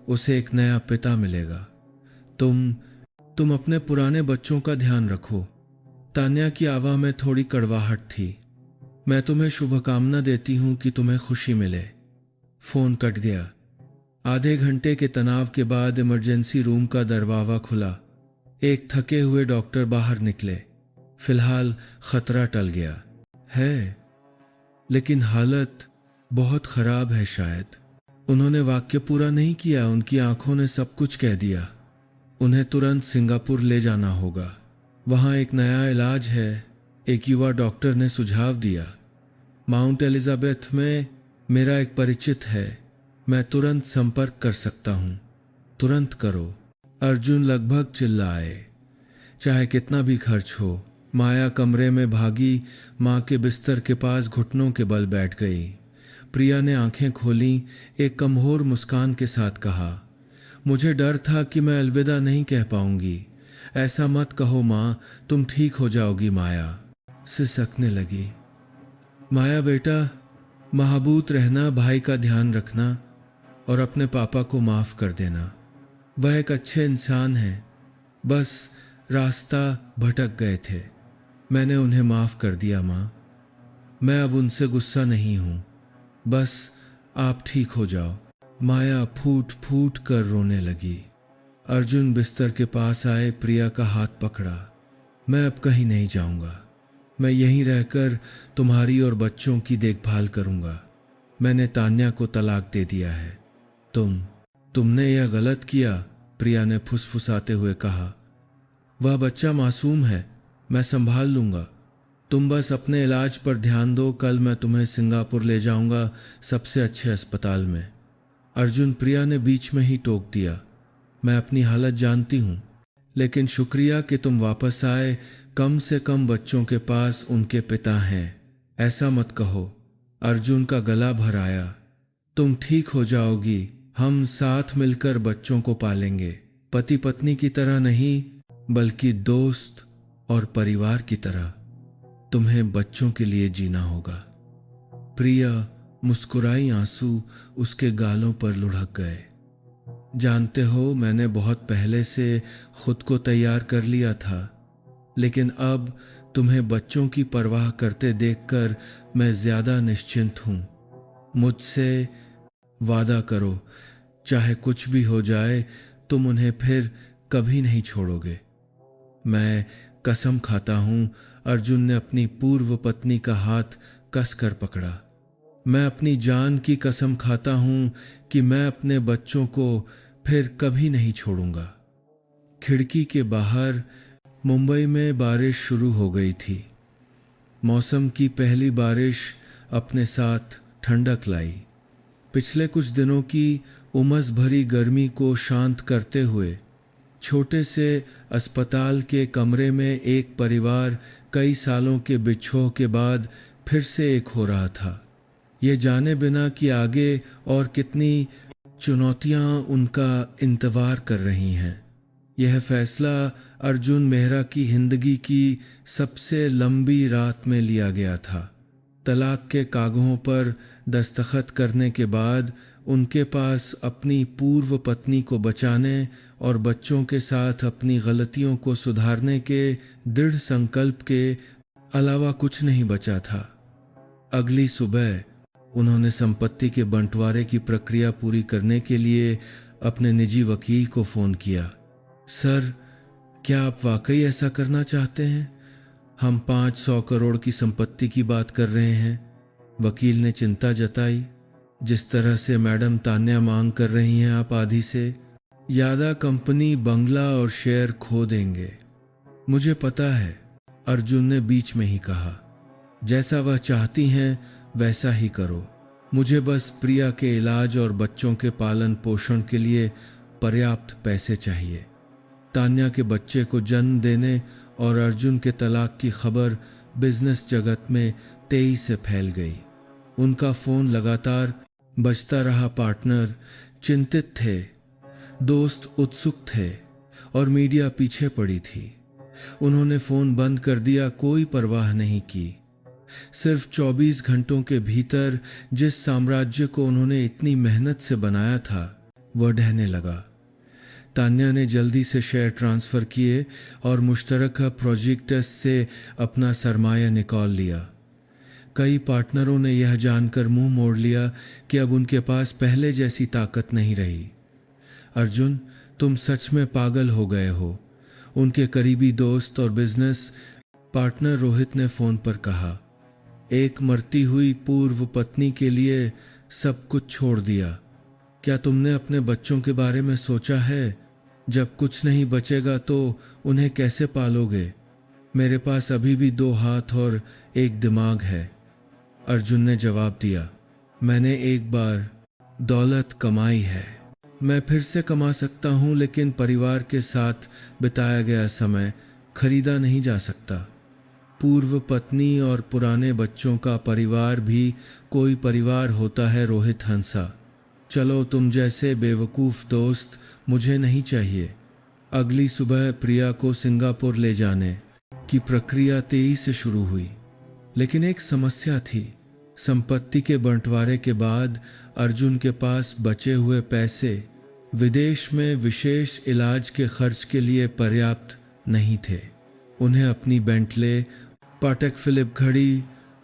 [SPEAKER 1] उसे एक नया पिता मिलेगा। तुम अपने पुराने बच्चों का ध्यान रखो। तान्या की आवाज़ में थोड़ी कड़वाहट थी। मैं तुम्हें शुभकामना देती हूं कि तुम्हें खुशी मिले। फोन कट गया। आधे घंटे के तनाव के बाद इमरजेंसी रूम का दरवाजा खुला। एक थके हुए डॉक्टर बाहर निकले। फिलहाल खतरा टल गया है, लेकिन हालत बहुत खराब है शायद। उन्होंने वाक्य पूरा नहीं किया, उनकी आंखों ने सब कुछ कह दिया। उन्हें तुरंत सिंगापुर ले जाना होगा, वहां एक नया इलाज है, एक युवा डॉक्टर ने सुझाव दिया। माउंट एलिजाबेथ में मेरा एक परिचित है, मैं तुरंत संपर्क कर सकता हूं। तुरंत करो। अर्जुन लगभग चिल्लाए, चाहे कितना भी खर्च हो। माया कमरे में भागी, माँ के बिस्तर के पास घुटनों के बल बैठ गई। प्रिया ने आंखें खोली, एक कमजोर मुस्कान के साथ कहा, मुझे डर था कि मैं अलविदा नहीं कह पाऊंगी। ऐसा मत कहो माँ, तुम ठीक हो जाओगी। माया सिसकने लगी। माया बेटा, महबूत रहना, भाई का ध्यान रखना और अपने पापा को माफ कर देना। वह एक अच्छे इंसान हैं, बस रास्ता भटक गए थे। मैंने उन्हें माफ कर दिया माँ। मैं अब उनसे गुस्सा नहीं हूं, बस आप ठीक हो जाओ। माया फूट फूट कर रोने लगी। अर्जुन बिस्तर के पास आए, प्रिया का हाथ पकड़ा। मैं अब कहीं नहीं जाऊंगा, मैं यहीं रहकर तुम्हारी और बच्चों की देखभाल करूंगा। मैंने तान्या को तलाक दे दिया है। तुमने यह गलत किया, प्रिया ने फुसफुसाते हुए कहा। वह बच्चा मासूम है, मैं संभाल लूंगा। तुम बस अपने इलाज पर ध्यान दो, कल मैं तुम्हें सिंगापुर ले जाऊंगा, सबसे अच्छे अस्पताल में। अर्जुन, प्रिया ने बीच में ही टोक दिया, मैं अपनी हालत जानती हूं, लेकिन शुक्रिया कि तुम वापस आए। कम से कम बच्चों के पास उनके पिता हैं। ऐसा मत कहो। अर्जुन का गला भर आया। तुम ठीक हो जाओगी, हम साथ मिलकर बच्चों को पालेंगे, पति पत्नी की तरह नहीं बल्कि दोस्त और परिवार की तरह। तुम्हें बच्चों के लिए जीना होगा। प्रिया मुस्कुराई, आंसू उसके गालों पर लुढ़क गए। जानते हो, मैंने बहुत पहले से खुद को तैयार कर लिया था, लेकिन अब तुम्हें बच्चों की परवाह करते देखकर मैं ज्यादा निश्चिंत हूं। मुझसे वादा करो, चाहे कुछ भी हो जाए, तुम उन्हें फिर कभी नहीं छोड़ोगे। मैं कसम खाता हूं। अर्जुन ने अपनी पूर्व पत्नी का हाथ कसकर पकड़ा। मैं अपनी जान की कसम खाता हूं कि मैं अपने बच्चों को फिर कभी नहीं छोड़ूंगा। खिड़की के बाहर मुंबई में बारिश शुरू हो गई थी। मौसम की पहली बारिश अपने साथ ठंडक लाई। पिछले कुछ दिनों की उमस भरी गर्मी को शांत करते हुए छोटे से अस्पताल के कमरे में एक परिवार कई सालों के बिछोह के बाद फिर से एक हो रहा था, ये जाने बिना कि आगे और कितनी चुनौतियां उनका इंतजार कर रही हैं। यह फैसला अर्जुन मेहरा की जिंदगी की सबसे लंबी रात में लिया गया था। तलाक के कागजों पर दस्तखत करने के बाद उनके पास अपनी पूर्व पत्नी को बचाने और बच्चों के साथ अपनी गलतियों को सुधारने के दृढ़ संकल्प के अलावा कुछ नहीं बचा था। अगली सुबह उन्होंने संपत्ति के बंटवारे की प्रक्रिया पूरी करने के लिए अपने निजी वकील को फ़ोन किया। सर, क्या आप वाकई ऐसा करना चाहते हैं? हम 500 करोड़ की संपत्ति की बात कर रहे हैं। वकील ने चिंता जताई। जिस तरह से मैडम तान्या मांग कर रही हैं, आप आधी से ज़्यादा कंपनी, बंगला और शेयर खो देंगे। मुझे पता है, अर्जुन ने बीच में ही कहा। जैसा वह चाहती हैं वैसा ही करो। मुझे बस प्रिया के इलाज और बच्चों के पालन पोषण के लिए पर्याप्त पैसे चाहिए। तान्या के बच्चे को जन्म देने और अर्जुन के तलाक की खबर बिजनेस जगत में तेजी से फैल गई। उनका फोन लगातार बजता रहा। पार्टनर चिंतित थे, दोस्त उत्सुक थे और मीडिया पीछे पड़ी थी। उन्होंने फोन बंद कर दिया, कोई परवाह नहीं की। सिर्फ 24 घंटों के भीतर जिस साम्राज्य को उन्होंने इतनी मेहनत से बनाया था वह ढहने लगा। तान्या ने जल्दी से शेयर ट्रांसफ़र किए और मुश्तरका प्रोजेक्ट्स से अपना सरमाया निकाल लिया। कई पार्टनरों ने यह जानकर मुंह मोड़ लिया कि अब उनके पास पहले जैसी ताकत नहीं रही। अर्जुन, तुम सच में पागल हो गए हो, उनके करीबी दोस्त और बिजनेस पार्टनर रोहित ने फ़ोन पर कहा। एक मरती हुई पूर्व पत्नी के लिए सब कुछ छोड़ दिया। क्या तुमने अपने बच्चों के बारे में सोचा है? जब कुछ नहीं बचेगा तो उन्हें कैसे पालोगे? मेरे पास अभी भी 2 हाथ और एक दिमाग है, अर्जुन ने जवाब दिया। मैंने एक बार दौलत कमाई है, मैं फिर से कमा सकता हूँ, लेकिन परिवार के साथ बिताया गया समय खरीदा नहीं जा सकता। पूर्व पत्नी और पुराने बच्चों का परिवार भी कोई परिवार होता है, रोहित हंसा। चलो, तुम जैसे बेवकूफ़ दोस्त मुझे नहीं चाहिए। अगली सुबह प्रिया को सिंगापुर ले जाने की प्रक्रिया तेजी से शुरू हुई, लेकिन एक समस्या थी। संपत्ति के बंटवारे के बाद अर्जुन के पास बचे हुए पैसे विदेश में विशेष इलाज के खर्च के लिए पर्याप्त नहीं थे। उन्हें अपनी बेंटले, पाटेक फिलिप घड़ी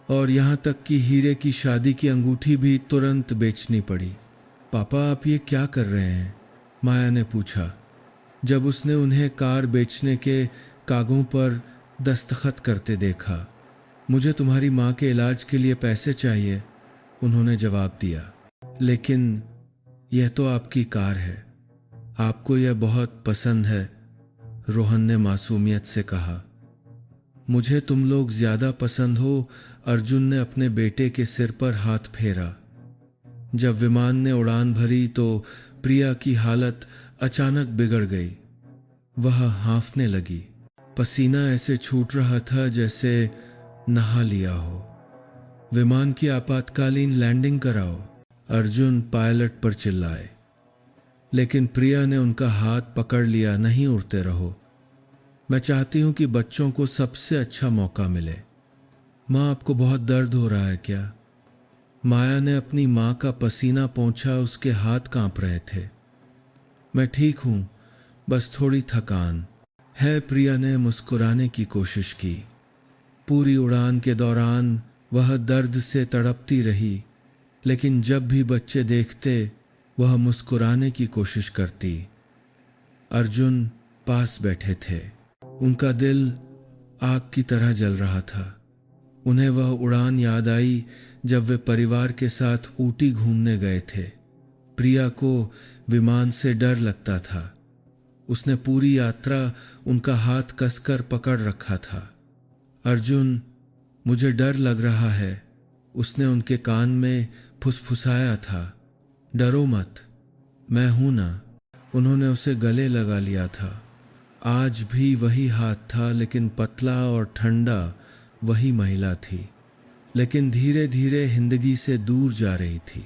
[SPEAKER 1] और यहाँ तक कि हीरे की शादी की अंगूठी भी तुरंत बेचनी पड़ी। पापा, आप ये क्या कर रहे हैं? माया ने पूछा जब उसने उन्हें कार बेचने के कागजों पर दस्तखत करते देखा। मुझे तुम्हारी माँ के इलाज के लिए पैसे चाहिए, उन्होंने जवाब दिया। लेकिन यह तो आपकी कार है, आपको यह बहुत पसंद है, रोहन ने मासूमियत से कहा। मुझे तुम लोग ज्यादा पसंद हो, अर्जुन ने अपने बेटे के सिर पर हाथ फेरा। जब विमान ने उड़ान भरी तो प्रिया की हालत अचानक बिगड़ गई। वह हांफने लगी, पसीना ऐसे छूट रहा था जैसे नहा लिया हो। विमान की आपातकालीन लैंडिंग कराओ, अर्जुन पायलट पर चिल्लाए। लेकिन प्रिया ने उनका हाथ पकड़ लिया। नहीं उड़ते रहो, मैं चाहती हूं कि बच्चों को सबसे अच्छा मौका मिले। माँ, आपको बहुत दर्द हो रहा है क्या? माया ने अपनी माँ का पसीना पोंछा, उसके हाथ कांप रहे थे। मैं ठीक हूँ, बस थोड़ी थकान है, प्रिया ने मुस्कुराने की कोशिश की। पूरी उड़ान के दौरान वह दर्द से तड़पती रही, लेकिन जब भी बच्चे देखते वह मुस्कुराने की कोशिश करती। अर्जुन पास बैठे थे, उनका दिल आग की तरह जल रहा था। उन्हें वह उड़ान याद आई जब वे परिवार के साथ ऊटी घूमने गए थे। प्रिया को विमान से डर लगता था। उसने पूरी यात्रा उनका हाथ कसकर पकड़ रखा था। अर्जुन, मुझे डर लग रहा है, उसने उनके कान में फुसफुसाया था। डरो मत, मैं हूं ना, उन्होंने उसे गले लगा लिया था। आज भी वही हाथ था, लेकिन पतला और ठंडा। वही महिला थी, लेकिन धीरे धीरे जिंदगी से दूर जा रही थी।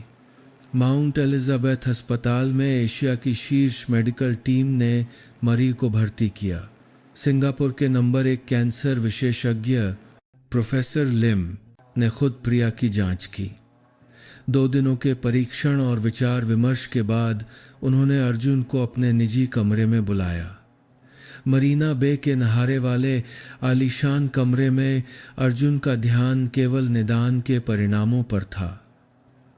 [SPEAKER 1] माउंट एलिजाबेथ अस्पताल में एशिया की शीर्ष मेडिकल टीम ने मरीज को भर्ती किया। सिंगापुर के नंबर 1 कैंसर विशेषज्ञ प्रोफेसर लिम ने खुद प्रिया की जांच की। 2 दिनों के परीक्षण और विचार विमर्श के बाद उन्होंने अर्जुन को अपने निजी कमरे में बुलाया। मरीना बे के नहारे वाले आलीशान कमरे में अर्जुन का ध्यान केवल निदान के परिणामों पर था।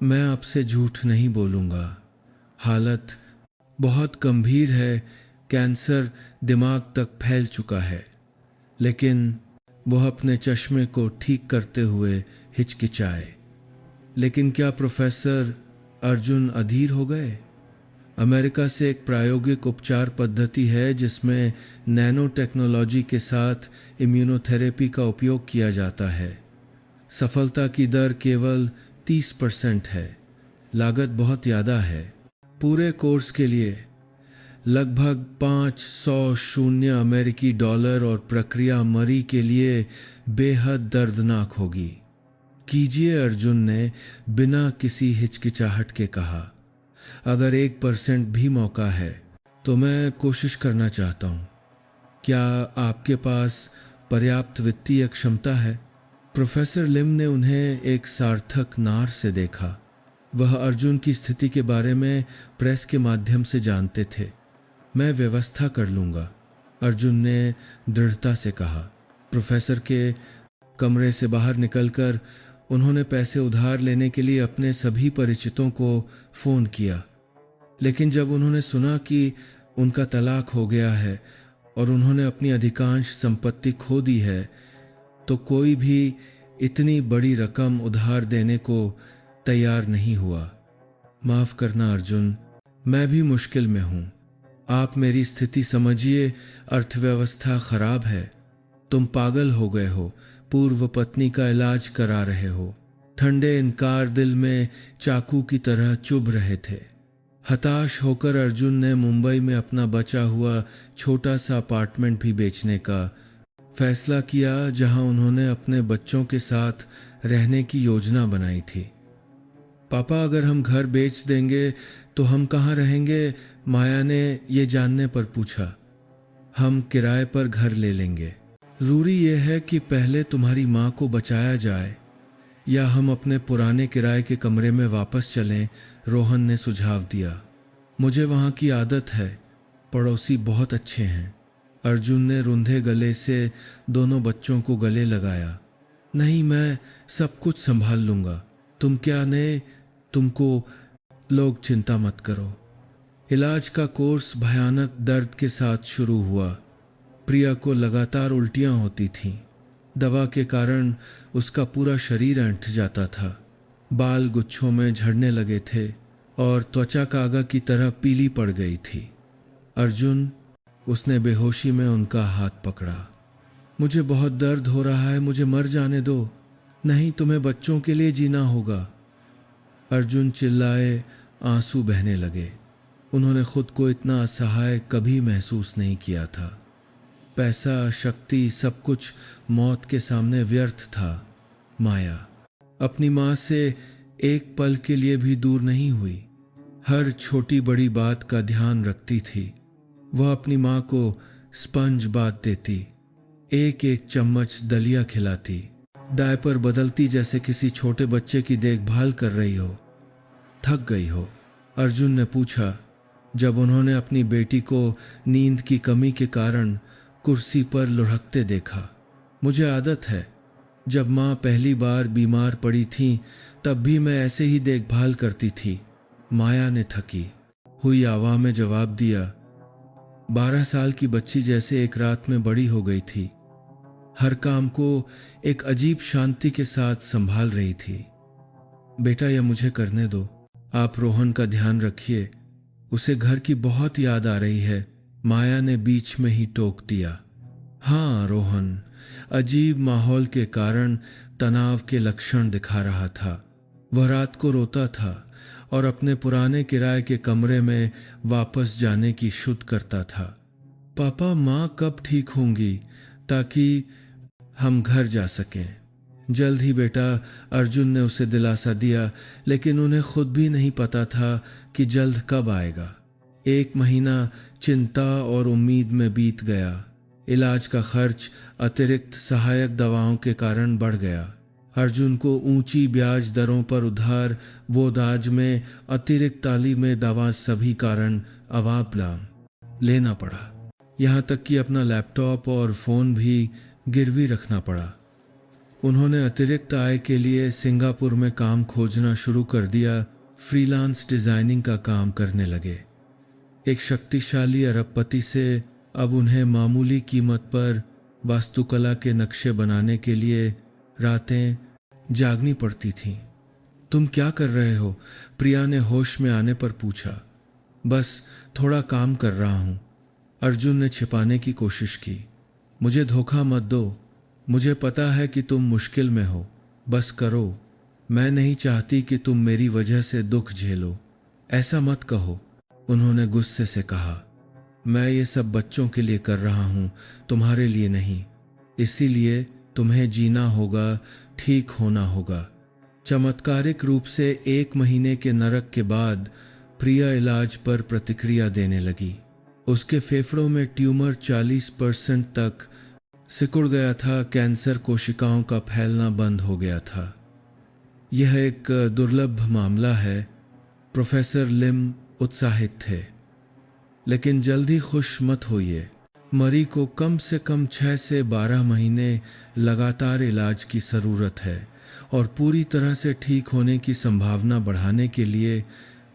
[SPEAKER 1] मैं आपसे झूठ नहीं बोलूँगा, हालत बहुत गंभीर है, कैंसर दिमाग तक फैल चुका है। लेकिन वह अपने चश्मे को ठीक करते हुए हिचकिचाए। लेकिन क्या प्रोफेसर? अर्जुन अधीर हो गए। अमेरिका से एक प्रायोगिक उपचार पद्धति है जिसमें नैनो टेक्नोलॉजी के साथ इम्यूनोथेरेपी का उपयोग किया जाता है। सफलता की दर केवल 30% है। लागत बहुत ज़्यादा है। पूरे कोर्स के लिए लगभग 500 शून्य अमेरिकी डॉलर और प्रक्रिया मरी के लिए बेहद दर्दनाक होगी। कीजिए, अर्जुन ने बिना किसी हिचकिचाहट के कहा। अगर 1% भी मौका है तो मैं कोशिश करना चाहता हूँ। क्या आपके पास पर्याप्त वित्तीय क्षमता है? प्रोफेसर लिम ने उन्हें एक सार्थक नार से देखा। वह अर्जुन की स्थिति के बारे में प्रेस के माध्यम से जानते थे। मैं व्यवस्था कर लूँगा, अर्जुन ने दृढ़ता से कहा। प्रोफेसर के कमरे से बाहर निकलकर उन्होंने पैसे उधार लेने के लिए अपने सभी परिचितों को फ़ोन किया। लेकिन जब उन्होंने सुना कि उनका तलाक हो गया है और उन्होंने अपनी अधिकांश संपत्ति खो दी है, तो कोई भी इतनी बड़ी रकम उधार देने को तैयार नहीं हुआ। माफ़ करना अर्जुन, मैं भी मुश्किल में हूँ। आप मेरी स्थिति समझिए, अर्थव्यवस्था खराब है। तुम पागल हो गए हो, पूर्व पत्नी का इलाज करा रहे हो। ठंडे इनकार दिल में चाकू की तरह चुभ रहे थे। हताश होकर अर्जुन ने मुंबई में अपना बचा हुआ छोटा सा अपार्टमेंट भी बेचने का फैसला किया, जहां उन्होंने अपने बच्चों के साथ रहने की योजना बनाई थी। पापा, अगर हम घर बेच देंगे तो हम कहाँ रहेंगे? माया ने ये जानने पर पूछा। हम किराए पर घर ले लेंगे। जरूरी यह है कि पहले तुम्हारी माँ को बचाया जाए, या हम अपने पुराने किराए के कमरे में वापस चलें, रोहन ने सुझाव दिया। मुझे वहाँ की आदत है, पड़ोसी बहुत अच्छे हैं। अर्जुन ने रुंधे गले से दोनों बच्चों को गले लगाया। नहीं, मैं सब कुछ संभाल लूँगा। तुम क्या ने तुमको लोग चिंता मत करो। इलाज का कोर्स भयानक दर्द के साथ शुरू हुआ। प्रिया को लगातार उल्टियाँ होती थीं। दवा के कारण उसका पूरा शरीर ऐंठ जाता था। बाल गुच्छों में झड़ने लगे थे और त्वचा कागा की तरह पीली पड़ गई थी। अर्जुन, उसने बेहोशी में उनका हाथ पकड़ा। मुझे बहुत दर्द हो रहा है, मुझे मर जाने दो। नहीं, तुम्हें बच्चों के लिए जीना होगा। अर्जुन चिल्लाए, आंसू बहने लगे। उन्होंने खुद को इतना असहाय कभी महसूस नहीं किया था। पैसा, शक्ति, सब कुछ मौत के सामने व्यर्थ था। माया अपनी माँ से एक पल के लिए भी दूर नहीं हुई। हर छोटी बड़ी बात का ध्यान रखती थी। वह अपनी माँ को स्पंज बात देती, एक एक चम्मच दलिया खिलाती, डायपर बदलती जैसे किसी छोटे बच्चे की देखभाल कर रही हो। थक गई हो? अर्जुन ने पूछा जब उन्होंने अपनी बेटी को नींद की कमी के कारण कुर्सी पर लुढ़कते देखा। मुझे आदत है, जब माँ पहली बार बीमार पड़ी थी तब भी मैं ऐसे ही देखभाल करती थी। माया ने थकी हुई आवाज़ में जवाब दिया। 12 साल की बच्ची जैसे एक रात में बड़ी हो गई थी। हर काम को एक अजीब शांति के साथ संभाल रही थी। बेटा, यह मुझे करने दो। आप रोहन का ध्यान रखिए, उसे घर की बहुत याद आ रही है। माया ने बीच में ही टोक दिया। हाँ, रोहन अजीब माहौल के कारण तनाव के लक्षण दिखा रहा था। वह रात को रोता था और अपने पुराने किराए के कमरे में वापस जाने की शुद्ध करता था। पापा, माँ कब ठीक होंगी ताकि हम घर जा सकें? जल्द ही बेटा, अर्जुन ने उसे दिलासा दिया, लेकिन उन्हें खुद भी नहीं पता था कि जल्द कब आएगा। 1 महीना चिंता और उम्मीद में बीत गया। इलाज का खर्च अतिरिक्त सहायक दवाओं के कारण बढ़ गया। अर्जुन को ऊंची ब्याज दरों पर उधार वो दाज में अतिरिक्त तालीम में दवा सभी कारण अवापला लेना पड़ा। यहाँ तक कि अपना लैपटॉप और फ़ोन भी गिरवी रखना पड़ा। उन्होंने अतिरिक्त आय के लिए सिंगापुर में काम खोजना शुरू कर दिया। फ्रीलांस डिज़ाइनिंग का काम करने लगे। एक शक्तिशाली अरबपति से अब उन्हें मामूली कीमत पर वास्तुकला के नक्शे बनाने के लिए रातें जागनी पड़ती थीं। तुम क्या कर रहे हो? प्रिया ने होश में आने पर पूछा। बस थोड़ा काम कर रहा हूँ। अर्जुन ने छिपाने की कोशिश की। मुझे धोखा मत दो। मुझे पता है कि तुम मुश्किल में हो। बस करो। मैं नहीं चाहती कि तुम मेरी वजह से दुख झेलो। ऐसा मत कहो, उन्होंने गुस्से से कहा। मैं ये सब बच्चों के लिए कर रहा हूँ, तुम्हारे लिए नहीं। इसीलिए तुम्हें जीना होगा, ठीक होना होगा। चमत्कारिक रूप से 1 महीने के नरक के बाद प्रिया इलाज पर प्रतिक्रिया देने लगी। उसके फेफड़ों में ट्यूमर 40% तक सिकुड़ गया था। कैंसर कोशिकाओं का फैलना बंद हो गया था। यह एक दुर्लभ मामला है। प्रोफेसर लिम उत्साहित थे। लेकिन जल्दी खुश मत होइए। मरी को कम से कम 6 से 12 महीने लगातार इलाज की ज़रूरत है और पूरी तरह से ठीक होने की संभावना बढ़ाने के लिए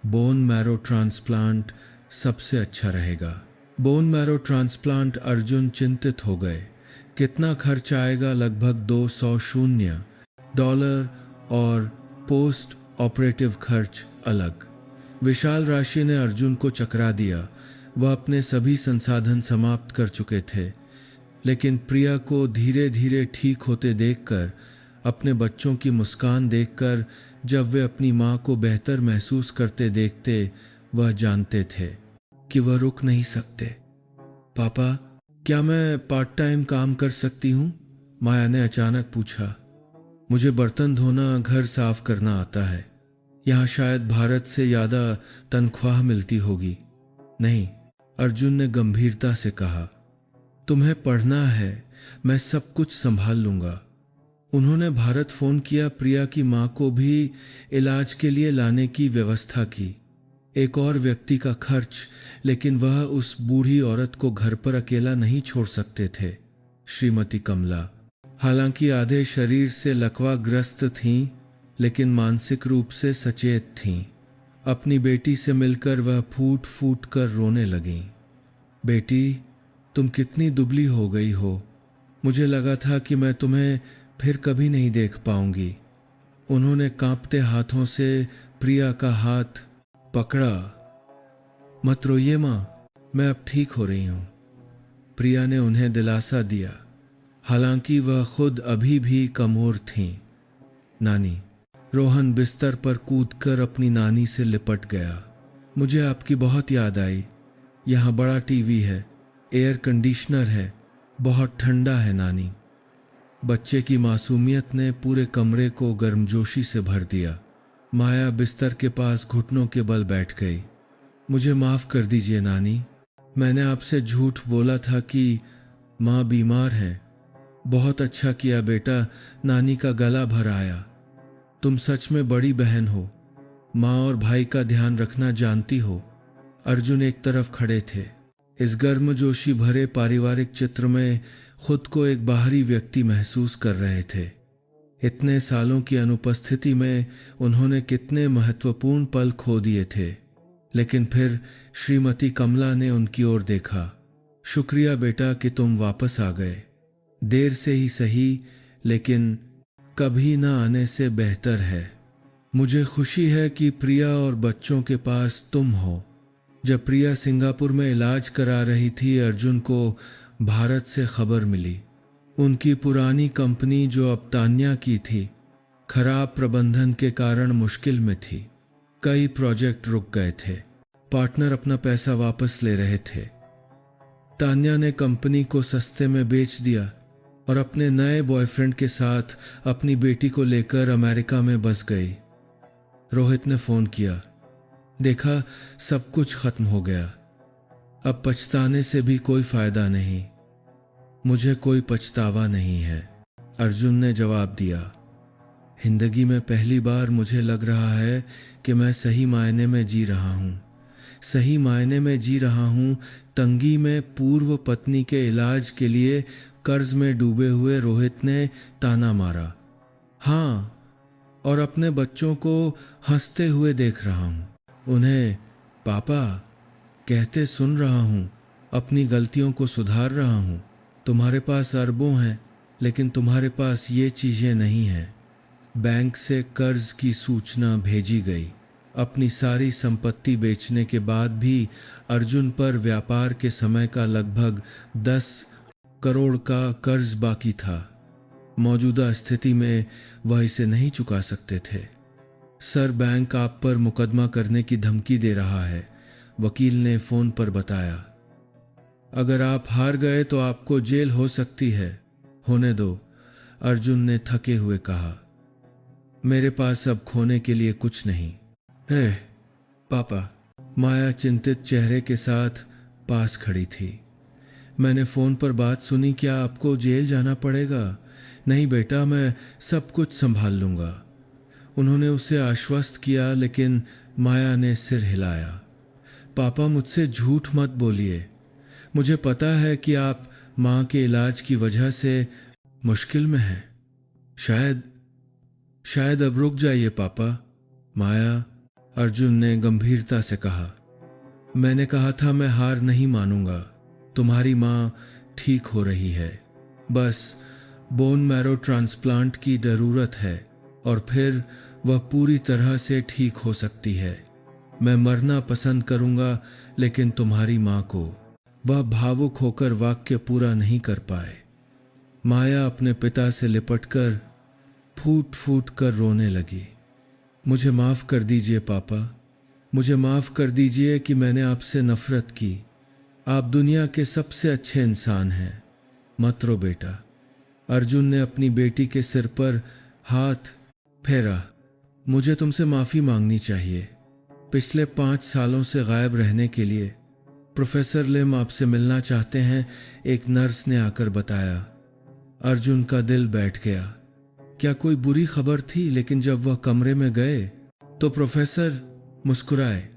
[SPEAKER 1] बोन मैरो ट्रांसप्लांट सबसे अच्छा रहेगा। Bone marrow transplant. अर्जुन चिंतित हो गए। कितना खर्च आएगा? लगभग $200 और पोस्ट ऑपरेटिव खर्च अलग। विशाल राशि ने अर्जुन को चकरा दिया। वह अपने सभी संसाधन समाप्त कर चुके थे, लेकिन प्रिया को धीरे धीरे ठीक होते देखकर, अपने बच्चों की मुस्कान देखकर, जब वे अपनी माँ को बेहतर महसूस करते देखते, वह जानते थे कि वह रुक नहीं सकते। पापा, क्या मैं पार्ट टाइम काम कर सकती हूँ? माया ने अचानक पूछा। मुझे बर्तन धोना, घर साफ करना आता है। यहाँ शायद भारत से ज़्यादा तनख्वाह मिलती होगी। नहीं, अर्जुन ने गंभीरता से कहा। तुम्हें पढ़ना है, मैं सब कुछ संभाल लूँगा। उन्होंने भारत फ़ोन किया। प्रिया की माँ को भी इलाज के लिए लाने की व्यवस्था की। एक और व्यक्ति का खर्च, लेकिन वह उस बूढ़ी औरत को घर पर अकेला नहीं छोड़ सकते थे। श्रीमती कमला हालांकि आधे शरीर से लकवाग्रस्त थीं, लेकिन मानसिक रूप से सचेत थीं। अपनी बेटी से मिलकर वह फूट फूट कर रोने लगीं। बेटी, तुम कितनी दुबली हो गई हो। मुझे लगा था कि मैं तुम्हें फिर कभी नहीं देख पाऊंगी। उन्होंने कांपते हाथों से प्रिया का हाथ पकड़ा। मत रोइए माँ, मैं अब ठीक हो रही हूँ। प्रिया ने उन्हें दिलासा दिया, हालांकि वह खुद अभी भी कमजोर थीं। नानी। रोहन बिस्तर पर कूदकर अपनी नानी से लिपट गया। मुझे आपकी बहुत याद आई। यहाँ बड़ा टीवी है, एयर कंडीशनर है, बहुत ठंडा है नानी। बच्चे की मासूमियत ने पूरे कमरे को गर्मजोशी से भर दिया। माया बिस्तर के पास घुटनों के बल बैठ गई। मुझे माफ़ कर दीजिए नानी, मैंने आपसे झूठ बोला था कि माँ बीमार है। बहुत अच्छा किया बेटा, नानी का गला भर आया। तुम सच में बड़ी बहन हो, माँ और भाई का ध्यान रखना जानती हो। अर्जुन एक तरफ खड़े थे। इस गर्मजोशी भरे पारिवारिक चित्र में खुद को एक बाहरी व्यक्ति महसूस कर रहे थे। इतने सालों की अनुपस्थिति में उन्होंने कितने महत्वपूर्ण पल खो दिए थे। लेकिन फिर श्रीमती कमला ने उनकी ओर देखा। शुक्रिया बेटा कि तुम वापस आ गए। देर से ही सही, लेकिन कभी ना आने से बेहतर है। मुझे खुशी है कि प्रिया और बच्चों के पास तुम हो। जब प्रिया सिंगापुर में इलाज करा रही थी, अर्जुन को भारत से खबर मिली। उनकी पुरानी कंपनी जो अब तान्या की थी, खराब प्रबंधन के कारण मुश्किल में थी। कई प्रोजेक्ट रुक गए थे। पार्टनर अपना पैसा वापस ले रहे थे। तान्या ने कंपनी को सस्ते में बेच दिया और अपने नए बॉयफ्रेंड के साथ अपनी बेटी को लेकर अमेरिका में बस गई। रोहित ने फोन किया। देखा, सब कुछ खत्म हो गया। अब पछताने से भी कोई फायदा नहीं। मुझे कोई पछतावा नहीं है, अर्जुन ने जवाब दिया। जिंदगी में पहली बार मुझे लग रहा है कि मैं सही मायने में जी रहा हूँ। सही मायने में जी रहा हूँ। तंगी में पूर्व पत्नी के इलाज के लिए कर्ज में डूबे हुए रोहित ने ताना मारा। हाँ, और अपने बच्चों को हंसते हुए देख रहा हूँ। उन्हें पापा कहते सुन रहा हूँ। अपनी गलतियों को सुधार रहा हूँ। तुम्हारे पास अरबों हैं, लेकिन तुम्हारे पास ये चीज़ें नहीं हैं। बैंक से कर्ज की सूचना भेजी गई। अपनी सारी संपत्ति बेचने के बाद भी अर्जुन पर व्यापार के समय का लगभग 10 करोड़ का कर्ज बाकी था। मौजूदा स्थिति में वह इसे नहीं चुका सकते थे। सर, बैंक आप पर मुकदमा करने की धमकी दे रहा है, वकील ने फोन पर बताया। अगर आप हार गए तो आपको जेल हो सकती है। होने दो, अर्जुन ने थके हुए कहा। मेरे पास अब खोने के लिए कुछ नहीं है पापा। माया चिंतित चेहरे के साथ पास खड़ी थी। मैंने फोन पर बात सुनी, क्या आपको जेल जाना पड़ेगा? नहीं बेटा, मैं सब कुछ संभाल लूंगा, उन्होंने उसे आश्वस्त किया। लेकिन माया ने सिर हिलाया। पापा, मुझसे झूठ मत बोलिए। मुझे पता है कि आप माँ के इलाज की वजह से मुश्किल में हैं। शायद अब रुक जाइए पापा। माया, अर्जुन ने गंभीरता से कहा। मैंने कहा था मैं हार नहीं मानूंगा। तुम्हारी माँ ठीक हो रही है। बस बोन मैरो ट्रांसप्लांट की ज़रूरत है और फिर वह पूरी तरह से ठीक हो सकती है। मैं मरना पसंद करूंगा, लेकिन तुम्हारी माँ को। वह भावुक होकर वाक्य पूरा नहीं कर पाए। माया अपने पिता से लिपटकर फूट फूट कर रोने लगी। मुझे माफ़ कर दीजिए पापा। मुझे माफ़ कर दीजिए कि मैंने आपसे नफ़रत की। आप दुनिया के सबसे अच्छे इंसान हैं। मत रो बेटा। अर्जुन ने अपनी बेटी के सिर पर हाथ फेरा। मुझे तुमसे माफ़ी मांगनी चाहिए। पिछले 5 सालों से गायब रहने के लिए प्रोफेसर लिम आपसे मिलना चाहते हैं, एक नर्स ने आकर बताया। अर्जुन का दिल बैठ गया। क्या कोई बुरी खबर थी? लेकिन जब वह कमरे में गए तो प्रोफेसर मुस्कुराए।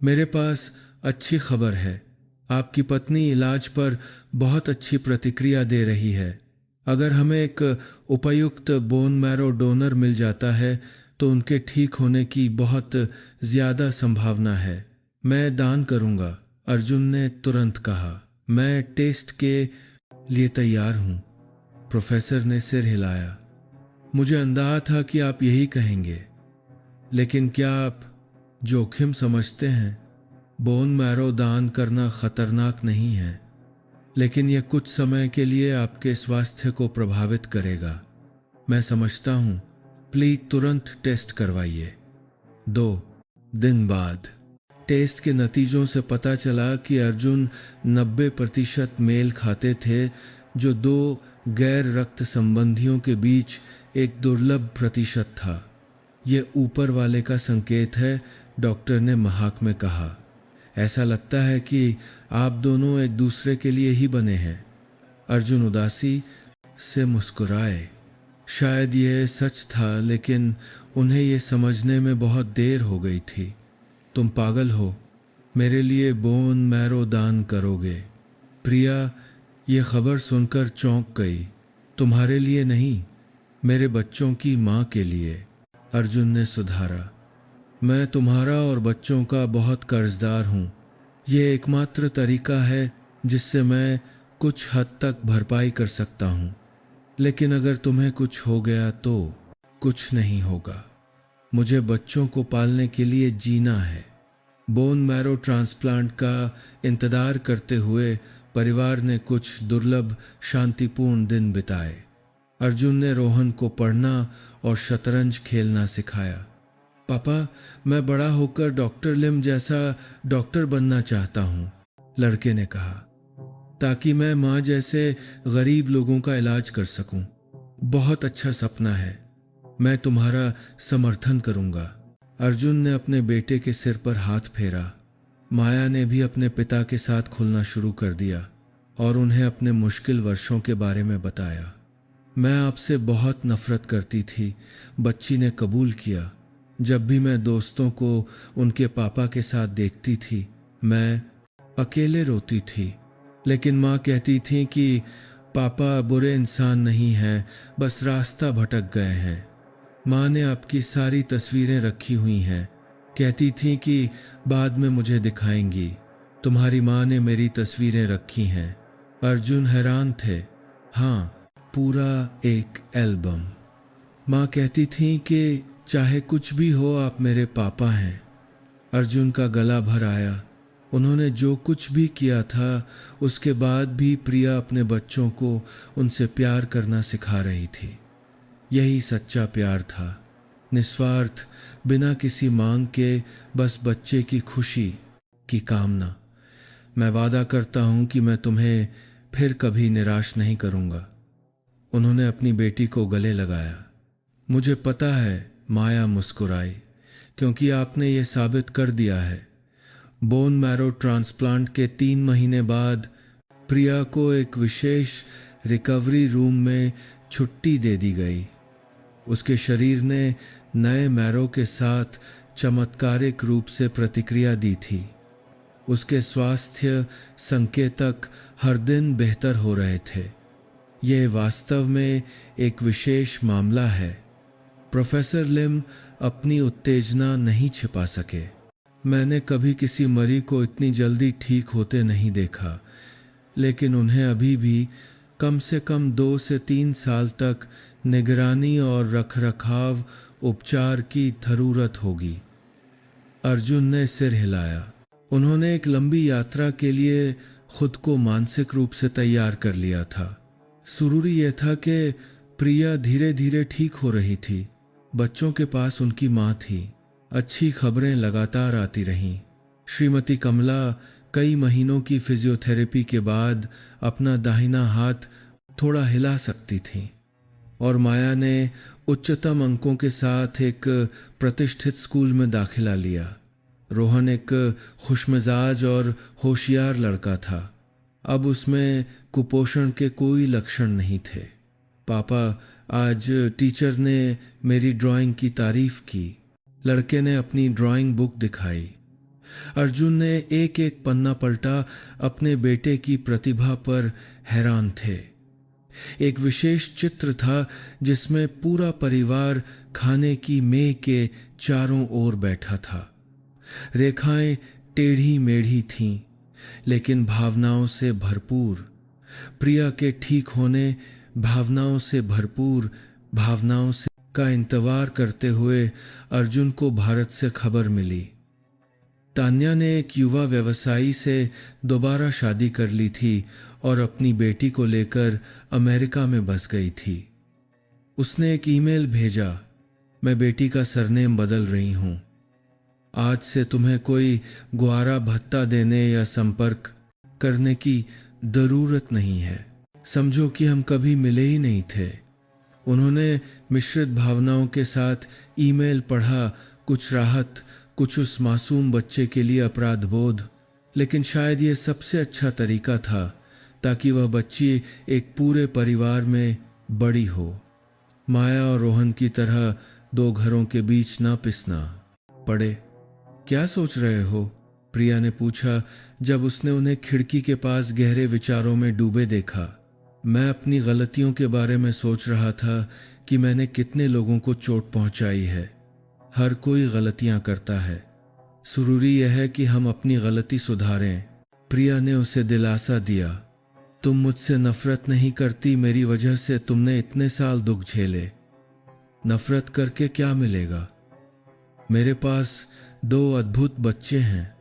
[SPEAKER 1] मेरे पास अच्छी खबर है। आपकी पत्नी इलाज पर बहुत अच्छी प्रतिक्रिया दे रही है। अगर हमें एक उपयुक्त बोन मैरो डोनर मिल जाता है तो उनके ठीक होने की बहुत ज़्यादा संभावना है। मैं दान करूंगा, अर्जुन ने तुरंत कहा। मैं टेस्ट के लिए तैयार हूं। प्रोफेसर ने सिर हिलाया। मुझे अंदाजा था कि आप यही कहेंगे। लेकिन क्या आप जोखिम समझते हैं? बोन मैरो दान करना खतरनाक नहीं है, लेकिन यह कुछ समय के लिए आपके स्वास्थ्य को प्रभावित करेगा। मैं समझता हूं। प्लीज तुरंत टेस्ट करवाइए। 2 दिन बाद टेस्ट के नतीजों से पता चला कि अर्जुन 90% मेल खाते थे, जो 2 गैर रक्त संबंधियों के बीच एक दुर्लभ प्रतिशत था। ये ऊपर वाले का संकेत है, डॉक्टर ने महाक में कहा। ऐसा लगता है कि आप दोनों एक दूसरे के लिए ही बने हैं। अर्जुन उदासी से मुस्कुराए। शायद यह सच था, लेकिन उन्हें यह समझने में बहुत देर हो गई थी। तुम पागल हो, मेरे लिए बोन मैरो दान करोगे? प्रिया यह खबर सुनकर चौंक गई। तुम्हारे लिए नहीं, मेरे बच्चों की माँ के लिए, अर्जुन ने सुधारा। मैं तुम्हारा और बच्चों का बहुत कर्जदार हूँ। ये एकमात्र तरीका है जिससे मैं कुछ हद तक भरपाई कर सकता हूँ। लेकिन अगर तुम्हें कुछ हो गया तो कुछ नहीं होगा। मुझे बच्चों को पालने के लिए जीना है। बोन मैरो ट्रांसप्लांट का इंतज़ार करते हुए परिवार ने कुछ दुर्लभ शांतिपूर्ण दिन बिताए। अर्जुन ने रोहन को पढ़ना और शतरंज खेलना सिखाया। पापा, मैं बड़ा होकर डॉक्टर लिम जैसा डॉक्टर बनना चाहता हूँ, लड़के ने कहा, ताकि मैं माँ जैसे गरीब लोगों का इलाज कर सकूं। बहुत अच्छा सपना है। मैं तुम्हारा समर्थन करूंगा। अर्जुन ने अपने बेटे के सिर पर हाथ फेरा। माया ने भी अपने पिता के साथ खुलना शुरू कर दिया और उन्हें अपने मुश्किल वर्षों के बारे में बताया। मैं आपसे बहुत नफरत करती थी, बच्ची ने कबूल किया। जब भी मैं दोस्तों को उनके पापा के साथ देखती थी, मैं अकेले रोती थी। लेकिन माँ कहती थी कि पापा बुरे इंसान नहीं हैं, बस रास्ता भटक गए हैं। माँ ने आपकी सारी तस्वीरें रखी हुई हैं, कहती थी कि बाद में मुझे दिखाएंगी। तुम्हारी माँ ने मेरी तस्वीरें रखी हैं। अर्जुन हैरान थे। हाँ, पूरा एक एल्बम। माँ कहती थी कि चाहे कुछ भी हो, आप मेरे पापा हैं। अर्जुन का गला भर आया। उन्होंने जो कुछ भी किया था, उसके बाद भी प्रिया अपने बच्चों को उनसे प्यार करना सिखा रही थी। यही सच्चा प्यार था, निस्वार्थ, बिना किसी मांग के, बस बच्चे की खुशी की कामना। मैं वादा करता हूं कि मैं तुम्हें फिर कभी निराश नहीं करूंगा। उन्होंने अपनी बेटी को गले लगाया। मुझे पता है, माया मुस्कुराई, क्योंकि आपने ये साबित कर दिया है। बोन मैरो ट्रांसप्लांट के 3 महीने बाद प्रिया को एक विशेष रिकवरी रूम में छुट्टी दे दी गई। उसके शरीर ने नए मैरो के साथ चमत्कारिक रूप से प्रतिक्रिया दी थी। उसके स्वास्थ्य संकेतक हर दिन बेहतर हो रहे थे। ये वास्तव में एक विशेष मामला है। प्रोफेसर लिम अपनी उत्तेजना नहीं छिपा सके। मैंने कभी किसी मरीज को इतनी जल्दी ठीक होते नहीं देखा, लेकिन उन्हें अभी भी कम से कम 2 से 3 साल तक निगरानी और रखरखाव उपचार की जरूरत होगी। अर्जुन ने सिर हिलाया। उन्होंने एक लंबी यात्रा के लिए खुद को मानसिक रूप से तैयार कर लिया था। जरूरी यह था कि प्रिया धीरे धीरे ठीक हो रही थी। बच्चों के पास उनकी माँ थी। अच्छी खबरें लगातार आती रहीं। श्रीमती कमला कई महीनों की फिजियोथेरेपी के बाद अपना दाहिना हाथ थोड़ा हिला सकती थी, और माया ने उच्चतम अंकों के साथ एक प्रतिष्ठित स्कूल में दाखिला लिया। रोहन एक खुशमिजाज और होशियार लड़का था। अब उसमें कुपोषण के कोई लक्षण नहीं थे। पापा, आज टीचर ने मेरी ड्राइंग की तारीफ की। लड़के ने अपनी ड्राइंग बुक दिखाई। अर्जुन ने एक एक पन्ना पलटा। अपने बेटे की प्रतिभा पर हैरान थे। एक विशेष चित्र था जिसमें पूरा परिवार खाने की मेज के चारों ओर बैठा था। रेखाएं टेढ़ी मेढ़ी थीं, लेकिन भावनाओं से भरपूर। प्रिया के ठीक होने, भावनाओं से भरपूर, भावनाओं से का इंतजार करते हुए अर्जुन को भारत से खबर मिली। तान्या ने एक युवा व्यवसायी से दोबारा शादी कर ली थी और अपनी बेटी को लेकर अमेरिका में बस गई थी। उसने एक ईमेल भेजा, मैं बेटी का सरनेम बदल रही हूं। आज से तुम्हें कोई ग्वारा भत्ता देने या संपर्क करने की जरूरत नहीं है। समझो कि हम कभी मिले ही नहीं थे। उन्होंने मिश्रित भावनाओं के साथ ईमेल पढ़ा। कुछ राहत, कुछ उस मासूम बच्चे के लिए अपराध बोध, लेकिन शायद ये सबसे अच्छा तरीका था ताकि वह बच्ची एक पूरे परिवार में बड़ी हो। माया और रोहन की तरह 2 घरों के बीच ना पिसना पड़े। क्या सोच रहे हो? प्रिया ने पूछा जब उसने उन्हें खिड़की के पास गहरे विचारों में डूबे देखा। मैं अपनी गलतियों के बारे में सोच रहा था कि मैंने कितने लोगों को चोट पहुंचाई है। हर कोई गलतियां करता है। जरूरी यह है कि हम अपनी गलती सुधारें। प्रिया ने उसे दिलासा दिया। तुम मुझसे नफरत नहीं करती, मेरी वजह से तुमने इतने साल दुख झेले। नफरत करके क्या मिलेगा? मेरे पास 2 अद्भुत बच्चे हैं।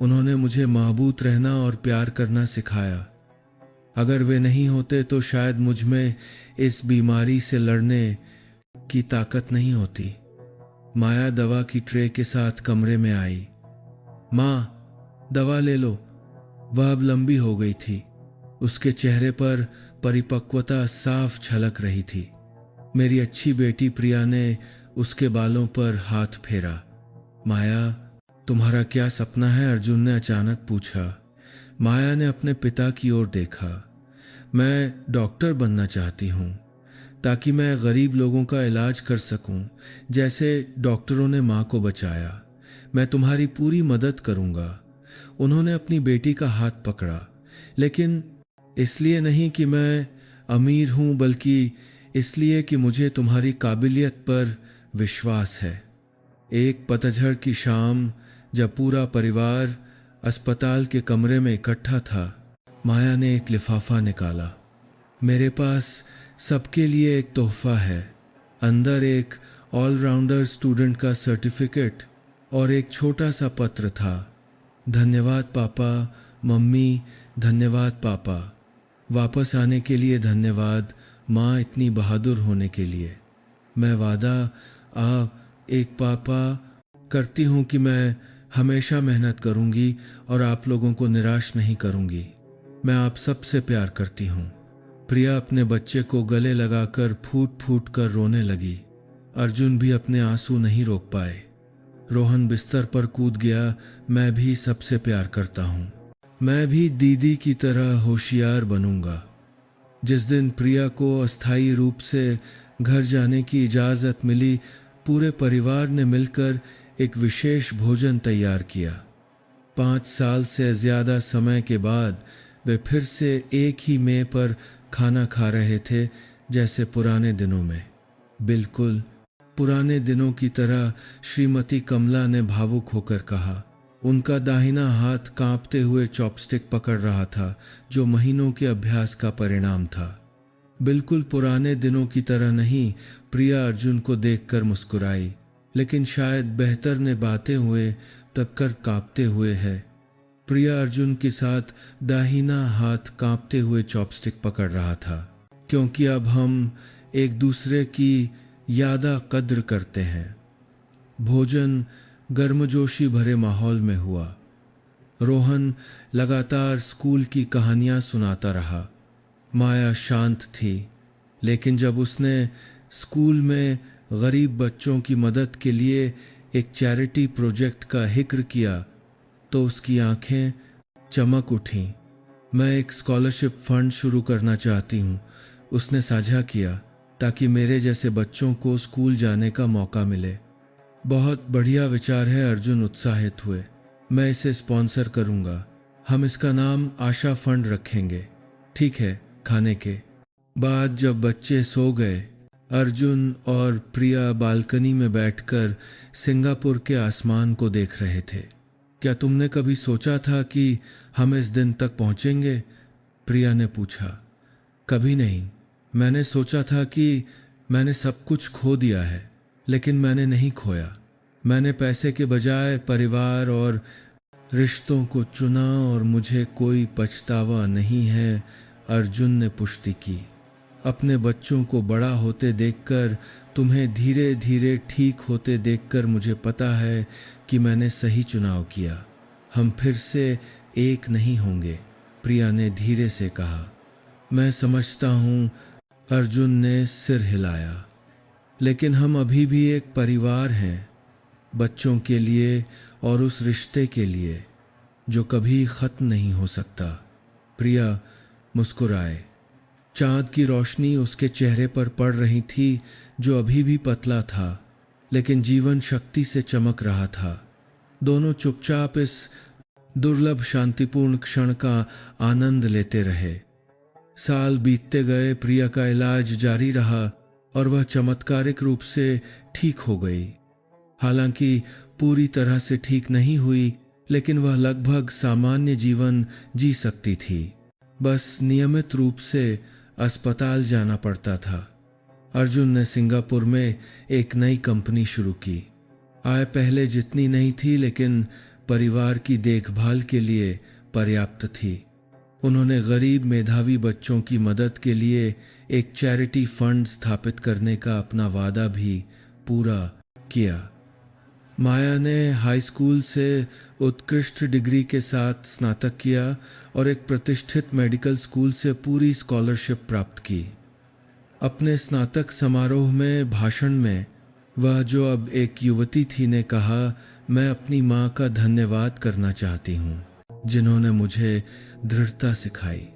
[SPEAKER 1] उन्होंने मुझे महबूत रहना और प्यार करना सिखाया। अगर वे नहीं होते तो शायद मुझ में इस बीमारी से लड़ने की ताकत नहीं होती। माया दवा की ट्रे के साथ कमरे में आई। माँ, दवा ले लो। वह अब लंबी हो गई थी। उसके चेहरे पर परिपक्वता साफ झलक रही थी। मेरी अच्छी बेटी प्रिया ने उसके बालों पर हाथ फेरा। माया, तुम्हारा क्या सपना है? अर्जुन ने अचानक पूछा। माया ने अपने पिता की ओर देखा। मैं डॉक्टर बनना चाहती हूँ। ताकि मैं गरीब लोगों का इलाज कर सकूं, जैसे डॉक्टरों ने माँ को बचाया। मैं तुम्हारी पूरी मदद करूंगा। उन्होंने अपनी बेटी का हाथ पकड़ा, लेकिन इसलिए नहीं कि मैं अमीर हूं, बल्कि इसलिए कि मुझे तुम्हारी काबिलियत पर विश्वास है। एक पतझड़ की शाम, जब पूरा परिवार अस्पताल के कमरे में इकट्ठा था, माया ने एक लिफाफा निकाला। मेरे पास सबके लिए एक तोहफा है। अंदर एक ऑलराउंडर स्टूडेंट का सर्टिफिकेट और एक छोटा सा पत्र था। धन्यवाद पापा, मम्मी, धन्यवाद पापा, वापस आने के लिए धन्यवाद, माँ इतनी बहादुर होने के लिए। मैं वादा एक पापा करती हूँ कि मैं हमेशा मेहनत करूँगी और आप लोगों को निराश नहीं करूँगी। मैं आप सबसे प्यार करती हूँ। प्रिया अपने बच्चे को गले लगाकर फूट फूट कर रोने लगी। अर्जुन भी अपने आंसू नहीं रोक पाए। रोहन बिस्तर पर कूद गया। मैं भी सबसे प्यार करता हूँ। मैं भी दीदी की तरह होशियार बनूंगा। जिस दिन प्रिया को अस्थायी रूप से घर जाने की इजाज़त मिली, पूरे परिवार ने मिलकर एक विशेष भोजन तैयार किया। 5 साल से ज़्यादा समय के बाद वे फिर से एक ही मेज़ पर खाना खा रहे थे, जैसे पुराने दिनों में। बिल्कुल पुराने दिनों की तरह, श्रीमती कमला ने भावुक होकर कहा। उनका दाहिना हाथ कांपते हुए चॉपस्टिक पकड़ रहा था, जो महीनों के अभ्यास का परिणाम था। बिल्कुल पुराने दिनों की तरह नहीं। प्रिया अर्जुन को देखकर मुस्कुराई, लेकिन शायद बेहतर ने बातें हुए तब कर कांपते हुए है। प्रिया अर्जुन के साथ दाहिना हाथ कांपते हुए चॉपस्टिक पकड़ रहा था, क्योंकि अब हम एक दूसरे की यादा कद्र करते हैं। भोजन गर्मजोशी भरे माहौल में हुआ। रोहन लगातार स्कूल की कहानियां सुनाता रहा। माया शांत थी, लेकिन जब उसने स्कूल में गरीब बच्चों की मदद के लिए एक चैरिटी प्रोजेक्ट का जिक्र किया, तो उसकी आंखें चमक उठीं। मैं एक स्कॉलरशिप फंड शुरू करना चाहती हूँ, उसने साझा किया, ताकि मेरे जैसे बच्चों को स्कूल जाने का मौका मिले। बहुत बढ़िया विचार है, अर्जुन उत्साहित हुए। मैं इसे स्पॉन्सर करूँगा। हम इसका नाम आशा फंड रखेंगे। ठीक है। खाने के बाद जब बच्चे सो गए, अर्जुन और प्रिया बालकनी में बैठकर सिंगापुर के आसमान को देख रहे थे। क्या तुमने कभी सोचा था कि हम इस दिन तक पहुंचेंगे? प्रिया ने पूछा। कभी नहीं। मैंने सोचा था कि मैंने सब कुछ खो दिया है, लेकिन मैंने नहीं खोया। मैंने पैसे के बजाय परिवार और रिश्तों को चुना और मुझे कोई पछतावा नहीं है, अर्जुन ने पुष्टि की। अपने बच्चों को बड़ा होते देखकर, तुम्हें धीरे धीरे ठीक होते देखकर मुझे पता है कि मैंने सही चुनाव किया। हम फिर से एक नहीं होंगे, प्रिया ने धीरे से कहा। मैं समझता हूँ, अर्जुन ने सिर हिलाया, लेकिन हम अभी भी एक परिवार हैं, बच्चों के लिए और उस रिश्ते के लिए जो कभी खत्म नहीं हो सकता। प्रिया मुस्कुराए। चांद की रोशनी उसके चेहरे पर पड़ रही थी, जो अभी भी पतला था, लेकिन जीवन शक्ति से चमक रहा था। दोनों चुपचाप इस दुर्लभ शांतिपूर्ण क्षण का आनंद लेते रहे। साल बीतते गए, प्रिया का इलाज जारी रहा और वह चमत्कारिक रूप से ठीक हो गई। हालांकि पूरी तरह से ठीक नहीं हुई, लेकिन वह लगभग सामान्य जीवन जी सकती थी। बस नियमित रूप से अस्पताल जाना पड़ता था। अर्जुन ने सिंगापुर में एक नई कंपनी शुरू की। आय पहले जितनी नहीं थी, लेकिन परिवार की देखभाल के लिए पर्याप्त थी। उन्होंने गरीब मेधावी बच्चों की मदद के लिए एक चैरिटी फंड स्थापित करने का अपना वादा भी पूरा किया। माया ने हाई स्कूल से उत्कृष्ट डिग्री के साथ स्नातक किया और एक प्रतिष्ठित मेडिकल स्कूल से पूरी स्कॉलरशिप प्राप्त की। अपने स्नातक समारोह में भाषण में वह, जो अब एक युवती थी, ने कहा, मैं अपनी माँ का धन्यवाद करना चाहती हूँ, जिन्होंने मुझे दृढ़ता सिखाई।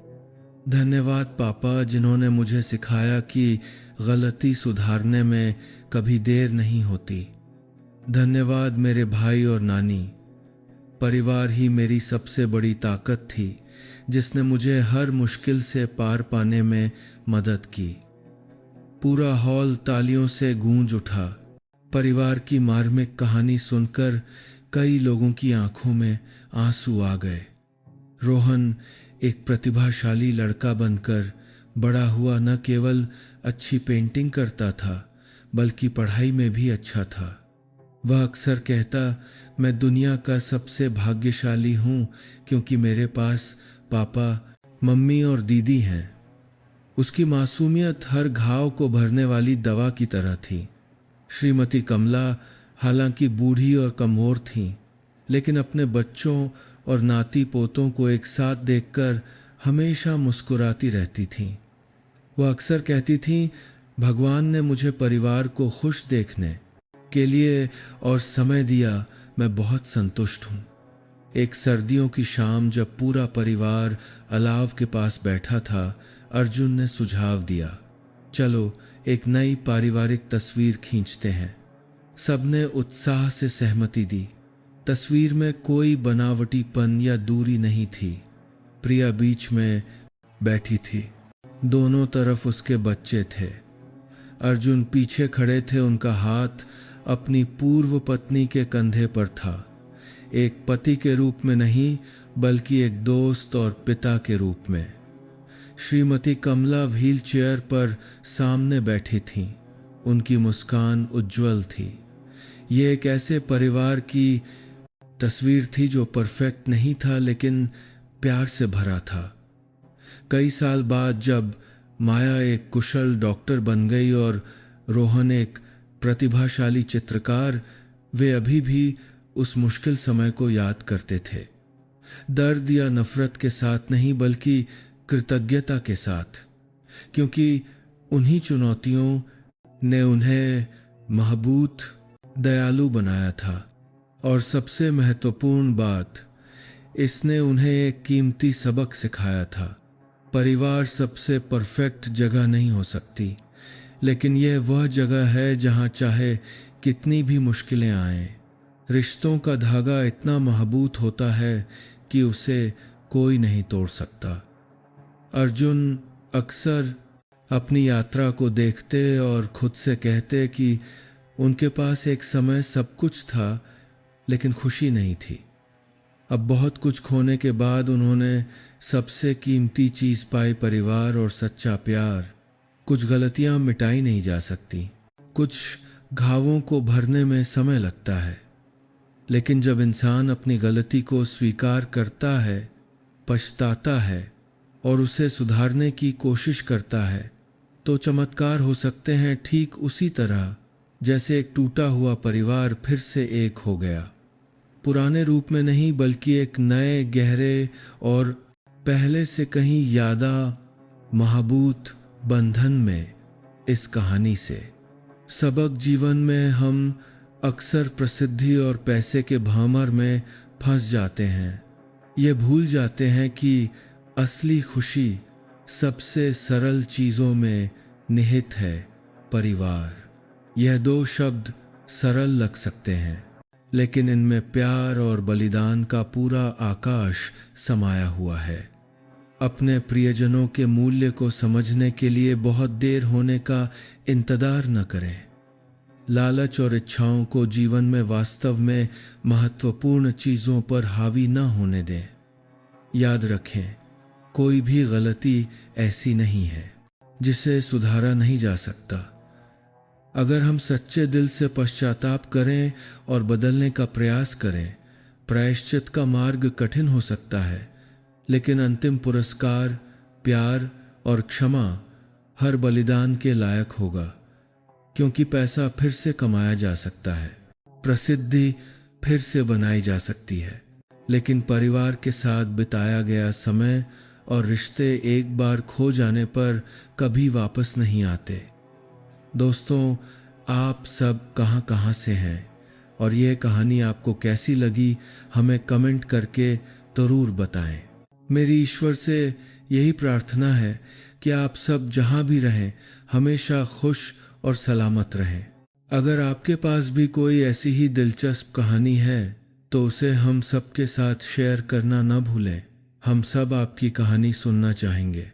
[SPEAKER 1] धन्यवाद पापा, जिन्होंने मुझे सिखाया कि गलती सुधारने में कभी देर नहीं होती। धन्यवाद मेरे भाई और नानी। परिवार ही मेरी सबसे बड़ी ताकत थी, जिसने मुझे हर मुश्किल से पार पाने में मदद की। पूरा हॉल तालियों से गूंज उठा। परिवार की मार्मिक कहानी सुनकर कई लोगों की आंखों में आंसू आ गए। रोहन एक प्रतिभाशाली लड़का बनकर बड़ा हुआ न केवल अच्छी पेंटिंग करता था, बल्कि पढ़ाई में भी अच्छा था। वह अक्सर कहता, मैं दुनिया का सबसे भाग्यशाली हूँ क्योंकि मेरे पास पापा, मम्मी और दीदी हैं। उसकी मासूमियत हर घाव को भरने वाली दवा की तरह थी। श्रीमती कमला हालांकि बूढ़ी और कमजोर थीं, लेकिन अपने बच्चों और नाती पोतों को एक साथ देखकर हमेशा मुस्कुराती रहती थीं। वह अक्सर कहती थीं, भगवान ने मुझे परिवार को खुश देखने के लिए और समय दिया, मैं बहुत संतुष्ट हूँ। एक सर्दियों की शाम जब पूरा परिवार अलाव के पास बैठा था, अर्जुन ने सुझाव दिया, चलो एक नई पारिवारिक तस्वीर खींचते हैं। सबने उत्साह से सहमति दी। तस्वीर में कोई बनावटीपन या दूरी नहीं थी। प्रिया बीच में बैठी थी, दोनों तरफ उसके बच्चे थे। अर्जुन पीछे खड़े थे, उनका हाथ अपनी पूर्व पत्नी के कंधे पर था, एक पति के रूप में नहीं बल्कि एक दोस्त और पिता के रूप में। श्रीमती कमला व्हील चेयर पर सामने बैठी थीं। उनकी मुस्कान उज्जवल थी। ये एक ऐसे परिवार की तस्वीर थी जो परफेक्ट नहीं था, लेकिन प्यार से भरा था। कई साल बाद जब माया एक कुशल डॉक्टर बन गई और रोहन एक प्रतिभाशाली चित्रकार, वे अभी भी उस मुश्किल समय को याद करते थे। दर्द या नफरत के साथ नहीं, बल्कि कृतज्ञता के साथ, क्योंकि उन्हीं चुनौतियों ने उन्हें महबूत, दयालु बनाया था। और सबसे महत्वपूर्ण बात, इसने उन्हें एक कीमती सबक सिखाया था। परिवार सबसे परफेक्ट जगह नहीं हो सकती, लेकिन यह वह जगह है जहां चाहे कितनी भी मुश्किलें आएं, रिश्तों का धागा इतना मजबूत होता है कि उसे कोई नहीं तोड़ सकता। अर्जुन अक्सर अपनी यात्रा को देखते और खुद से कहते कि उनके पास एक समय सब कुछ था, लेकिन खुशी नहीं थी। अब बहुत कुछ खोने के बाद उन्होंने सबसे कीमती चीज पाई, परिवार और सच्चा प्यार। कुछ गलतियां मिटाई नहीं जा सकती, कुछ घावों को भरने में समय लगता है, लेकिन जब इंसान अपनी गलती को स्वीकार करता है, पछताता है और उसे सुधारने की कोशिश करता है, तो चमत्कार हो सकते हैं, ठीक उसी तरह जैसे एक टूटा हुआ परिवार फिर से एक हो गया। पुराने रूप में नहीं, बल्कि एक नए, गहरे और पहले से कहीं ज़्यादा मजबूत बंधन में। इस कहानी से सबक, जीवन में हम अक्सर प्रसिद्धि और पैसे के भंवर में फंस जाते हैं। ये भूल जाते हैं कि असली खुशी सबसे सरल चीज़ों में निहित है, परिवार। यह दो शब्द सरल लग सकते हैं, लेकिन इनमें प्यार और बलिदान का पूरा आकाश समाया हुआ है। अपने प्रियजनों के मूल्य को समझने के लिए बहुत देर होने का इंतजार न करें। लालच और इच्छाओं को जीवन में वास्तव में महत्वपूर्ण चीज़ों पर हावी न होने दें। याद रखें, कोई भी गलती ऐसी नहीं है जिसे सुधारा नहीं जा सकता। अगर हम सच्चे दिल से पश्चाताप करें और बदलने का प्रयास करें, प्रायश्चित का मार्ग कठिन हो सकता है, लेकिन अंतिम पुरस्कार, प्यार और क्षमा हर बलिदान के लायक होगा। क्योंकि पैसा फिर से कमाया जा सकता है, प्रसिद्धि फिर से बनाई जा सकती है, लेकिन परिवार के साथ बिताया गया समय और रिश्ते एक बार खो जाने पर कभी वापस नहीं आते। दोस्तों, आप सब कहाँ कहाँ से हैं और ये कहानी आपको कैसी लगी, हमें कमेंट करके ज़रूर बताएं। मेरी ईश्वर से यही प्रार्थना है कि आप सब जहां भी रहें हमेशा खुश और सलामत रहें। अगर आपके पास भी कोई ऐसी ही दिलचस्प कहानी है तो उसे हम सबके साथ शेयर करना न भूलें। हम सब आपकी कहानी सुनना चाहेंगे।